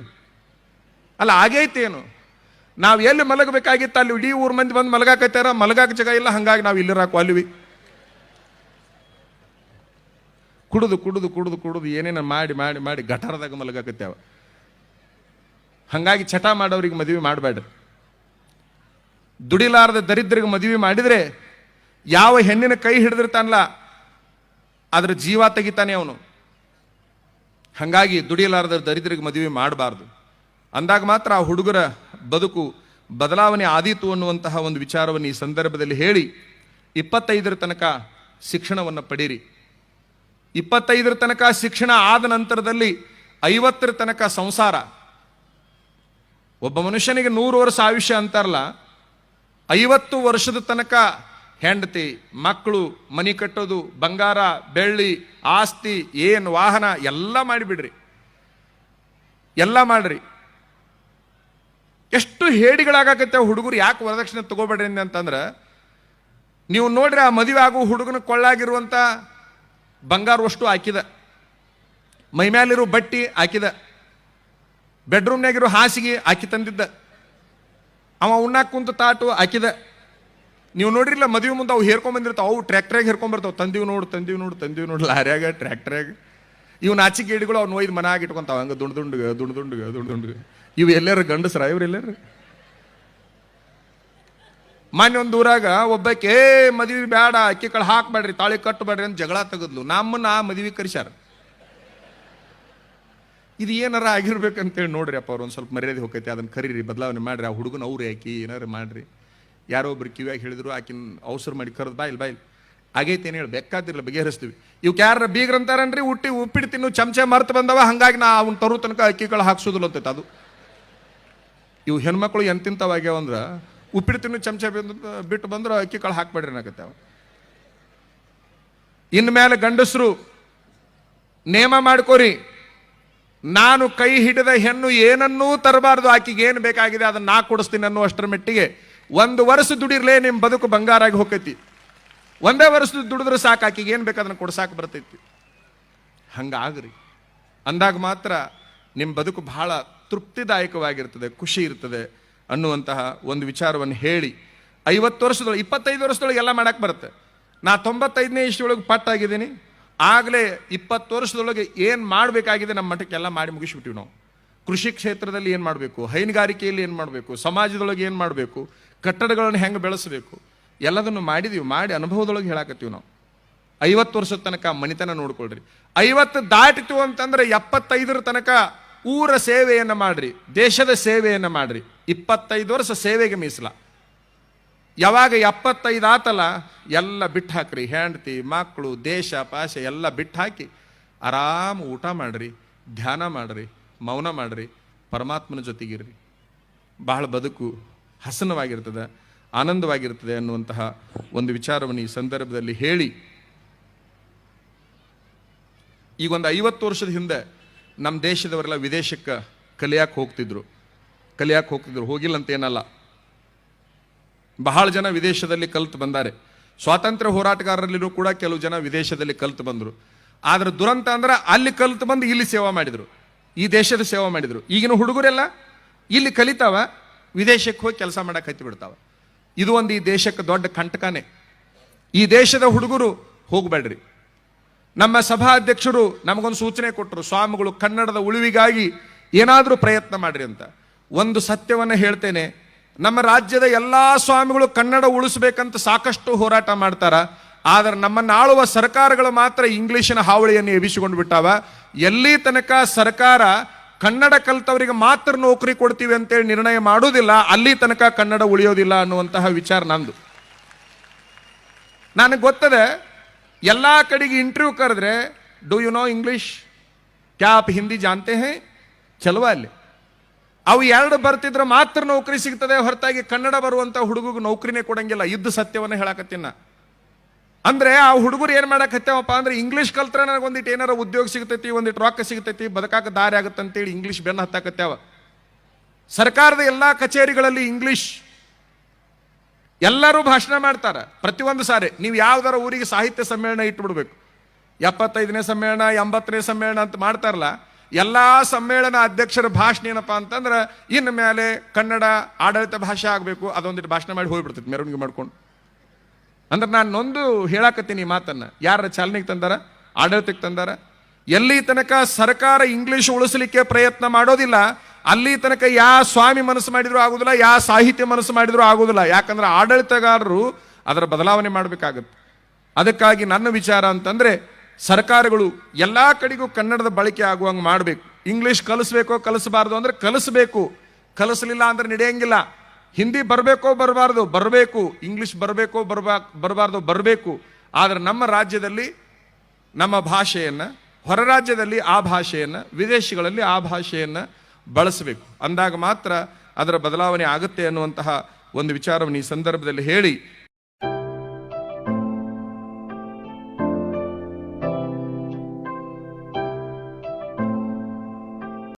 ಅಲ್ಲ, ಆಗೈತೇನು? ನಾವು ಎಲ್ಲಿ ಮಲಗಬೇಕಾಗಿತ್ತು ಅಲ್ಲಿ ಇಡೀ ಊರ್ ಮಂದಿ ಬಂದು ಮಲಗಾಕತ್ತಾರ, ಮಲಗಾಕ ಜಾಗ ಇಲ್ಲ, ಹಂಗಾಗಿ ನಾವು ಇಲ್ಲಿರಾಕ ಅಲ್ವಿ. ಕುಡುದು ಕುಡುದು ಕುಡುದು ಕುಡುದು ಏನೇನ ಮಾಡಿ ಮಾಡಿ ಮಾಡಿ ಗಟಾರದಾಗ ಮಲಗಾಕತ್ಯಾವ. ಹಂಗಾಗಿ ಚಟ ಮಾಡೋರಿಗೆ ಮದುವೆ ಮಾಡಬೇಡ್ರಿ. ದುಡಿಲಾರದ ದರಿದ್ರಿಗೆ ಮದುವೆ ಮಾಡಿದ್ರೆ ಯಾವ ಹೆಣ್ಣಿನ ಕೈ ಹಿಡಿದಿರ್ತಾನಲ್ಲ ಅದ್ರ ಜೀವ ತೆಗಿತಾನೆ ಅವನು. ಹಂಗಾಗಿ ದುಡಿಲಾರದ ದರಿದ್ರಿಗೆ ಮದುವೆ ಮಾಡಬಾರ್ದು. ಅಂದಾಗ ಮಾತ್ರ ಆ ಹುಡುಗರ ಬದುಕು ಬದಲಾವಣೆ ಆದೀತು ಅನ್ನುವಂತಹ ಒಂದು ವಿಚಾರವನ್ನು ಈ ಸಂದರ್ಭದಲ್ಲಿ ಹೇಳಿ, 25ರ ತನಕ ಶಿಕ್ಷಣವನ್ನು ಪಡೀರಿ. 25ರ ತನಕ ಶಿಕ್ಷಣ ಆದ ನಂತರದಲ್ಲಿ 50ರ ತನಕ ಸಂಸಾರ. ಒಬ್ಬ ಮನುಷ್ಯನಿಗೆ 100 ವರ್ಷ ಆಯುಷ್ಯ ಅಂತಾರಲ್ಲ, 50 ವರ್ಷದ ತನಕ ಹೆಂಡತಿ, ಮಕ್ಕಳು, ಮನಿ ಕಟ್ಟೋದು, ಬಂಗಾರ, ಬೆಳ್ಳಿ, ಆಸ್ತಿ, ಏನು ವಾಹನ ಎಲ್ಲ ಮಾಡಿಬಿಡ್ರಿ, ಎಲ್ಲ ಮಾಡ್ರಿ. ಎಷ್ಟು ಹೇಡಿಗಳಾಗತ್ತೆ ಹುಡುಗರು. ಯಾಕೆ ವರದಕ್ಷಿಣೆ ತಗೋಬೇಡ್ರಿ ಅಂತಂದ್ರೆ, ನೀವು ನೋಡ್ರಿ ಆ ಮದುವೆ ಆಗೋ ಹುಡುಗನ ಕೊಳ್ಳಾಗಿರುವಂಥ ಬಂಗಾರ ವಸ್ತು ಹಾಕಿದ, ಮೈಮ್ಯಾಲಿರೋ ಬಟ್ಟಿ ಹಾಕಿದ, ಬೆಡ್ರೂಮ್ನಾಗಿರೋ ಹಾಸಿಗೆ ಹಾಕಿ ತಂದಿದ್ದ, ಅವ ಉಣ್ಣಾಕ್ ಕುಂತ ತಾಟು ಹಾಕಿದ. ನೀವು ನೋಡ್ರಿಲ್ಲ ಮದುವೆ ಮುಂದೆ ಅವು ಹೇರ್ಕೊಂಡ್ಬಂದಿರ್ತಾವೆ, ಅವು ಟ್ರ್ಯಾಕ್ಟ್ರಾಗ ಹೇರ್ಕೊಂಡ್ಬರ್ತಾವೆ. ತಂದೀವಿ ನೋಡು ಲಾರ್ಯಾಗ, ಟ್ರ್ಯಾಕ್ಟ್ರಾಗ. ಇವು ನಾಚಿಕೆ ಗಿಡಗಳು ಅವ್ನು ಒಯ್ದು ಮನಾಗಿ ಇಟ್ಕೊಂತಾವ, ಹಂಗೆ ದುಂಡು. ಇವು ಎಲ್ಲಾರು ಗಂಡಸ್ರ? ಇವ್ರು ಎಲ್ಲಾರು? ಮೊನ್ನೆ ಒಂದು ಊರಾಗ ಒಬ್ಬಕ್ಕೆ ಮದುವೆ ಬೇಡ, ಅಕ್ಕಿ ಕಾಳು ಹಾಕ್ಬೇಡ್ರಿ, ತಾಳಿ ಕಟ್ಟಬೇಡ್ರಿ ಅಂತ ಜಗಳ ತೆಗೆದ್ಲು. ನಮ್ಮನ್ನ ಆ ಮದುವೆ ಕರೆಸ್ಯಾರ. ಇದು ಏನಾರ ಆಗಿರ್ಬೇಕಂತೇಳಿ ನೋಡ್ರಿ ಅಪ್ಪ, ಅವ್ರು ಒಂದು ಸ್ವಲ್ಪ ಮರ್ಯಾದೆ ಹೋಗೈತೆ, ಅದನ್ನ ಕರೀರಿ, ಬದಲಾವಣೆ ಮಾಡ್ರಿ. ಆ ಹುಡುಗನ ಅವ್ರು ಹಾಕಿ ಏನಾರು ಮಾಡ್ರಿ. ಯಾರೋ ಒಬ್ರು ಕಿವಿಯಾಗಿ ಹೇಳಿದ್ರು, ಆಕಿನ ಅವಸರ ಮಾಡಿ ಕರೆದು ಬಾಯಿಲ್ ಆಗೈತೇನು ಹೇಳಿ ಬೇಕಾದಿರಲ್ಲ, ಬಗೆಹರಿಸ್ತೀವಿ. ಇವಕ್ಕೆ ಯಾರ ಬೀಗ್ರಂತಾರನ್ರಿ, ಉಪ್ಪಿಟ್ಟು ತಿನ್ನು ಚಮಚೆ ಮರ್ತು ಬಂದವ, ಹಂಗಾಗಿ ನಾ ಅವ್ನು ತರೋ ತನಕ ಅಕ್ಕಿಗಳು ಹಾಕ್ಸೋದಿಲ್ಲ ಅಂತೈತೆ. ಅದು ಇವು ಹೆಣ್ಮಕ್ಳು ಎಂತಿಂತವಾಗ್ಯಾವ ಅಂದ್ರೆ, ಉಪ್ಪಿಟ್ಟು ತಿನ್ನು ಚಮಚೆ ಬಿಟ್ಟು ಬಂದ್ರೆ ಅಕ್ಕಿ ಕಾಳು ಹಾಕ್ಬೇಡ್ರಿ ಅನ್ನಕತ್ತಾವ. ಇನ್ಮೇಲೆ ಗಂಡಸರು ನೇಮ ಮಾಡ್ಕೋರಿ, ನಾನು ಕೈ ಹಿಡಿದ ಹೆಣ್ಣು ಏನನ್ನೂ ತರಬಾರ್ದು, ಆಕಿಗೆ ಏನು ಬೇಕಾಗಿದೆ ಅದನ್ನ ನಾ ಕೊಡಿಸ್ತೀನಿ ಅನ್ನೋ ಅಷ್ಟರ ಮೆಟ್ಟಿಗೆ 1 ವರ್ಷ ದುಡಿರ್ಲೇ ನಿಮ್ಮ ಬದುಕು ಬಂಗಾರಾಗಿ ಹೋಗೈತಿ. 1 ವರ್ಷ ದುಡಿದ್ರೆ ಸಾಕು, ಆಕಿಗೆ ಏನು ಬೇಕು ಅದನ್ನ ಕೊಡ್ಸಾಕ ಬರ್ತೈತಿ. ಹಂಗಾಗ್ರಿ. ಅಂದಾಗ ಮಾತ್ರ ನಿಮ್ಮ ಬದುಕು ಬಹಳ ತೃಪ್ತಿದಾಯಕವಾಗಿರ್ತದೆ, ಖುಷಿ ಇರ್ತದೆ ಅನ್ನುವಂತಹ ಒಂದು ವಿಚಾರವನ್ನು ಹೇಳಿ, 50 ವರ್ಷದೊಳಗೆ 25 ವರ್ಷದೊಳಗೆ ಎಲ್ಲ ಮಾಡಕ್ಕೆ ಬರುತ್ತೆ. ನಾ 95ನೇ ಇಷ್ಟೊಳಗೆ ಪಟ್ಟಾಗಿದ್ದೀನಿ. ಆಗಲೇ 20 ವರ್ಷದೊಳಗೆ ಏನು ಮಾಡಬೇಕಾಗಿದೆ ನಮ್ಮ ಮಟ್ಟಕ್ಕೆಲ್ಲ ಮಾಡಿ ಮುಗಿಸ್ಬಿಟ್ಟಿವಿ ನಾವು. ಕೃಷಿ ಕ್ಷೇತ್ರದಲ್ಲಿ ಏನು ಮಾಡಬೇಕು, ಹೈನುಗಾರಿಕೆಯಲ್ಲಿ ಏನು ಮಾಡಬೇಕು, ಸಮಾಜದೊಳಗೆ ಏನು ಮಾಡಬೇಕು, ಕಟ್ಟಡಗಳನ್ನು ಹೆಂಗೆ ಬೆಳೆಸಬೇಕು, ಎಲ್ಲದನ್ನು ಮಾಡಿದೀವಿ. ಮಾಡಿ ಅನುಭವದೊಳಗೆ ಹೇಳಾಕತ್ತೀವಿ ನಾವು. 50 ವರ್ಷದ ತನಕ ಮನಿತನ ನೋಡ್ಕೊಳ್ರಿ. 50 ದಾಟಿತು ಅಂತಂದ್ರೆ 75ರ ತನಕ ಊರ ಸೇವೆಯನ್ನು ಮಾಡ್ರಿ, ದೇಶದ ಸೇವೆಯನ್ನು ಮಾಡ್ರಿ. 25 ವರ್ಷ ಸೇವೆಗೆ ಮೀಸಲ. ಯಾವಾಗ 75 ಆತಲ್ಲ, ಎಲ್ಲ ಬಿಟ್ಟು ಹಾಕ್ರಿ. ಹೆಂಡತಿ, ಮಕ್ಕಳು, ದೇಶ ಪಾಶ ಎಲ್ಲ ಬಿಟ್ಟು ಹಾಕಿ ಆರಾಮ್ ಊಟ ಮಾಡ್ರಿ, ಧ್ಯಾನ ಮಾಡ್ರಿ, ಮೌನ ಮಾಡ್ರಿ, ಪರಮಾತ್ಮನ ಜೊತೆಗಿರ್ರಿ. ಬಹಳ ಬದುಕು ಹಸನವಾಗಿರ್ತದೆ, ಆನಂದವಾಗಿರ್ತದೆ ಅನ್ನುವಂತಹ ಒಂದು ವಿಚಾರವನ್ನು ಈ ಸಂದರ್ಭದಲ್ಲಿ ಹೇಳಿ, ಈಗ ಒಂದು 50 ವರ್ಷದ ಹಿಂದೆ ನಮ್ಮ ದೇಶದವರೆಲ್ಲ ವಿದೇಶಕ್ಕೆ ಕಲಿಯಾಕೆ ಹೋಗ್ತಿದ್ರು. ಹೋಗಿಲ್ಲ ಅಂತ ಏನಲ್ಲ. ಬಹಳ ಜನ ವಿದೇಶದಲ್ಲಿ ಕಲ್ತು ಬಂದಾರೆ. ಸ್ವಾತಂತ್ರ್ಯ ಹೋರಾಟಗಾರರಲ್ಲಿನೂ ಕೂಡ ಕೆಲವು ಜನ ವಿದೇಶದಲ್ಲಿ ಕಲ್ತು ಬಂದರು. ಆದ್ರೆ ದುರಂತ ಅಂದ್ರೆ ಅಲ್ಲಿ ಕಲ್ತು ಬಂದು ಇಲ್ಲಿ ಸೇವಾ ಮಾಡಿದ್ರು, ಈ ದೇಶದ ಸೇವಾ ಮಾಡಿದ್ರು. ಈಗಿನ ಹುಡುಗರೆಲ್ಲ ಇಲ್ಲಿ ಕಲಿತಾವ, ವಿದೇಶಕ್ಕೆ ಹೋಗಿ ಕೆಲಸ ಮಾಡಕ್ಕೆ ಹತ್ತಿ ಬಿಡ್ತಾವ. ಇದು ಒಂದು ಈ ದೇಶಕ್ಕೆ ದೊಡ್ಡ ಕಂಟಕನೇ. ಈ ದೇಶದ ಹುಡುಗರು ಹೋಗಬೇಡ್ರಿ. ನಮ್ಮ ಸಭಾಧ್ಯಕ್ಷರು ನಮಗೊಂದು ಸೂಚನೆ ಕೊಟ್ಟರು, ಸ್ವಾಮಿಗಳು ಕನ್ನಡದ ಉಳಿವಿಗಾಗಿ ಏನಾದರೂ ಪ್ರಯತ್ನ ಮಾಡ್ರಿ ಅಂತ. ಒಂದು ಸತ್ಯವನ್ನು ಹೇಳ್ತೇನೆ, ನಮ್ಮ ರಾಜ್ಯದ ಎಲ್ಲಾ ಸ್ವಾಮಿಗಳು ಕನ್ನಡ ಉಳಿಸ್ಬೇಕಂತ ಸಾಕಷ್ಟು ಹೋರಾಟ ಮಾಡ್ತಾರ. ಆದರೆ ನಮ್ಮನ್ನು ಆಳುವ ಸರ್ಕಾರಗಳು ಮಾತ್ರ ಇಂಗ್ಲಿಷಿನ ಹಾವಳಿಯನ್ನು ಎಬ್ಬಿಸಿಕೊಂಡು ಬಿಟ್ಟಾವ. ಎಲ್ಲಿ ತನಕ ಸರ್ಕಾರ ಕನ್ನಡ ಕಲ್ತವರಿಗೆ ಮಾತ್ರ ನೌಕರಿ ಕೊಡ್ತೀವಿ ಅಂತೇಳಿ ನಿರ್ಣಯ ಮಾಡೋದಿಲ್ಲ, ಅಲ್ಲಿ ತನಕ ಕನ್ನಡ ಉಳಿಯೋದಿಲ್ಲ ಅನ್ನುವಂತಹ ವಿಚಾರ ನಂದು. ನನಗೆ ಗೊತ್ತದೆ, ಎಲ್ಲ ಕಡೆಗೆ ಇಂಟರ್ವ್ಯೂ ಕರೆದ್ರೆ ಡೂ ಯು ನೋ ಇಂಗ್ಲಿಷ್, ಕ್ಯಾ ಆಪ್ ಹಿಂದಿ ಜಾನ್ತೆ ಹೇ, ಚಲೋ ಅಲ್ಲಿ. ಅವು 2 ಬರ್ತಿದ್ರೆ ಮಾತ್ರ ನೌಕರಿ ಸಿಗ್ತದೆ, ಹೊರತಾಗಿ ಕನ್ನಡ ಬರುವಂಥ ಹುಡುಗಗೆ ನೌಕರಿನೇ ಕೊಡಂಗಿಲ್ಲ. ಇದ್ದ ಸತ್ಯವನ್ನು ಹೇಳಕತ್ತೀನ. ಅಂದ್ರೆ ಆ ಹುಡುಗರು ಏನು ಮಾಡಕತ್ತೇವಪ್ಪ ಅಂದ್ರೆ, ಇಂಗ್ಲಿಷ್ ಕಲ್ತ್ರೆ ನನಗೊಂದಿಟ್ಟು ಏನಾರ ಉದ್ಯೋಗ ಸಿಗ್ತೈತಿ, ಒಂದಿಟ್ಟು ರೊಕ್ಕ ಸಿಗ್ತೈತಿ, ಬದುಕಾಕ ದಾರಿ ಆಗುತ್ತಂತೇಳಿ ಇಂಗ್ಲಿಷ್ ಬೆನ್ನ ಹತ್ತಾಕತ್ತೇವ. ಸರ್ಕಾರದ ಎಲ್ಲ ಕಚೇರಿಗಳಲ್ಲಿ ಇಂಗ್ಲಿಷ್, ಎಲ್ಲರೂ ಭಾಷಣ ಮಾಡ್ತಾರೆ ಪ್ರತಿಯೊಂದು ಸಾರಿ. ನೀವು ಯಾವ್ದಾರ ಊರಿಗೆ ಸಾಹಿತ್ಯ ಸಮ್ಮೇಳನ ಇಟ್ಬಿಡ್ಬೇಕು, 75ನೇ ಸಮ್ಮೇಳನ 80ನೇ ಸಮ್ಮೇಳನ ಅಂತ ಮಾಡ್ತಾರಲ್ಲ, ಎಲ್ಲ ಸಮ್ಮೇಳನ ಅಧ್ಯಕ್ಷರ ಭಾಷಣ ಏನಪ್ಪಾ ಅಂತಂದ್ರೆ ಇನ್ನು ಮೇಲೆ ಕನ್ನಡ ಆಡಳಿತ ಭಾಷೆ ಆಗಬೇಕು, ಅದೊಂದಿಟ್ಟು ಭಾಷಣ ಮಾಡಿ ಹೋಗ್ಬಿಡ್ತೈತಿ ಮೆರವಣಿಗೆ ಮಾಡ್ಕೊಂಡು. ಅಂದ್ರೆ ನಾನು ನೊಂದು ಹೇಳಾಕತ್ತೀನಿ ಈ ಮಾತನ್ನ. ಯಾರ ಚಾಲನೆಗೆ ತಂದಾರ? ಆಡಳಿತಕ್ಕೆ ತಂದಾರ. ಎಲ್ಲಿ ತನಕ ಸರ್ಕಾರ ಇಂಗ್ಲಿಷ್ ಉಳಿಸಲಿಕ್ಕೆ ಪ್ರಯತ್ನ ಮಾಡೋದಿಲ್ಲ, ಅಲ್ಲಿ ತನಕ ಯಾವ ಸ್ವಾಮಿ ಮನಸ್ಸು ಮಾಡಿದ್ರು ಆಗುದಿಲ್ಲ, ಯಾವ ಸಾಹಿತ್ಯ ಮನಸ್ಸು ಮಾಡಿದ್ರು ಆಗುದಿಲ್ಲ. ಯಾಕಂದ್ರೆ ಆಡಳಿತಗಾರರು ಅದರ ಬದಲಾವಣೆ ಮಾಡಬೇಕಾಗತ್ತೆ. ಅದಕ್ಕಾಗಿ ನನ್ನ ವಿಚಾರ ಅಂತಂದ್ರೆ ಸರ್ಕಾರಗಳು ಎಲ್ಲ ಕಡೆಗೂ ಕನ್ನಡದ ಬಳಕೆ ಆಗುವಂಗೆ ಮಾಡಬೇಕು. ಇಂಗ್ಲಿಷ್ ಕಲಿಸ್ಬೇಕೋ ಕಲಿಸಬಾರ್ದು ಅಂದ್ರೆ ಕಲಿಸ್ಬೇಕು, ಕಲಿಸಲಿಲ್ಲ ಅಂದ್ರೆ ನಡೆಯಂಗಿಲ್ಲ. ಹಿಂದಿ ಬರಬೇಕೋ ಬರಬಾರ್ದು ಬರಬೇಕು, ಇಂಗ್ಲಿಷ್ ಬರಬೇಕೋ ಬರಬಾರ್ದು ಬರಬೇಕು. ಆದರೆ ನಮ್ಮ ರಾಜ್ಯದಲ್ಲಿ ನಮ್ಮ ಭಾಷೆಯನ್ನು, ಹೊರ ರಾಜ್ಯದಲ್ಲಿ ಆ ಭಾಷೆಯನ್ನು, ವಿದೇಶಗಳಲ್ಲಿ ಆ ಭಾಷೆಯನ್ನು ಬಳಸಬೇಕು. ಅಂದಾಗ ಮಾತ್ರ ಅದರ ಬದಲಾವಣೆ ಆಗುತ್ತೆ ಅನ್ನುವಂತಹ ಒಂದು ವಿಚಾರವನ್ನು ಈ ಸಂದರ್ಭದಲ್ಲಿ ಹೇಳಿ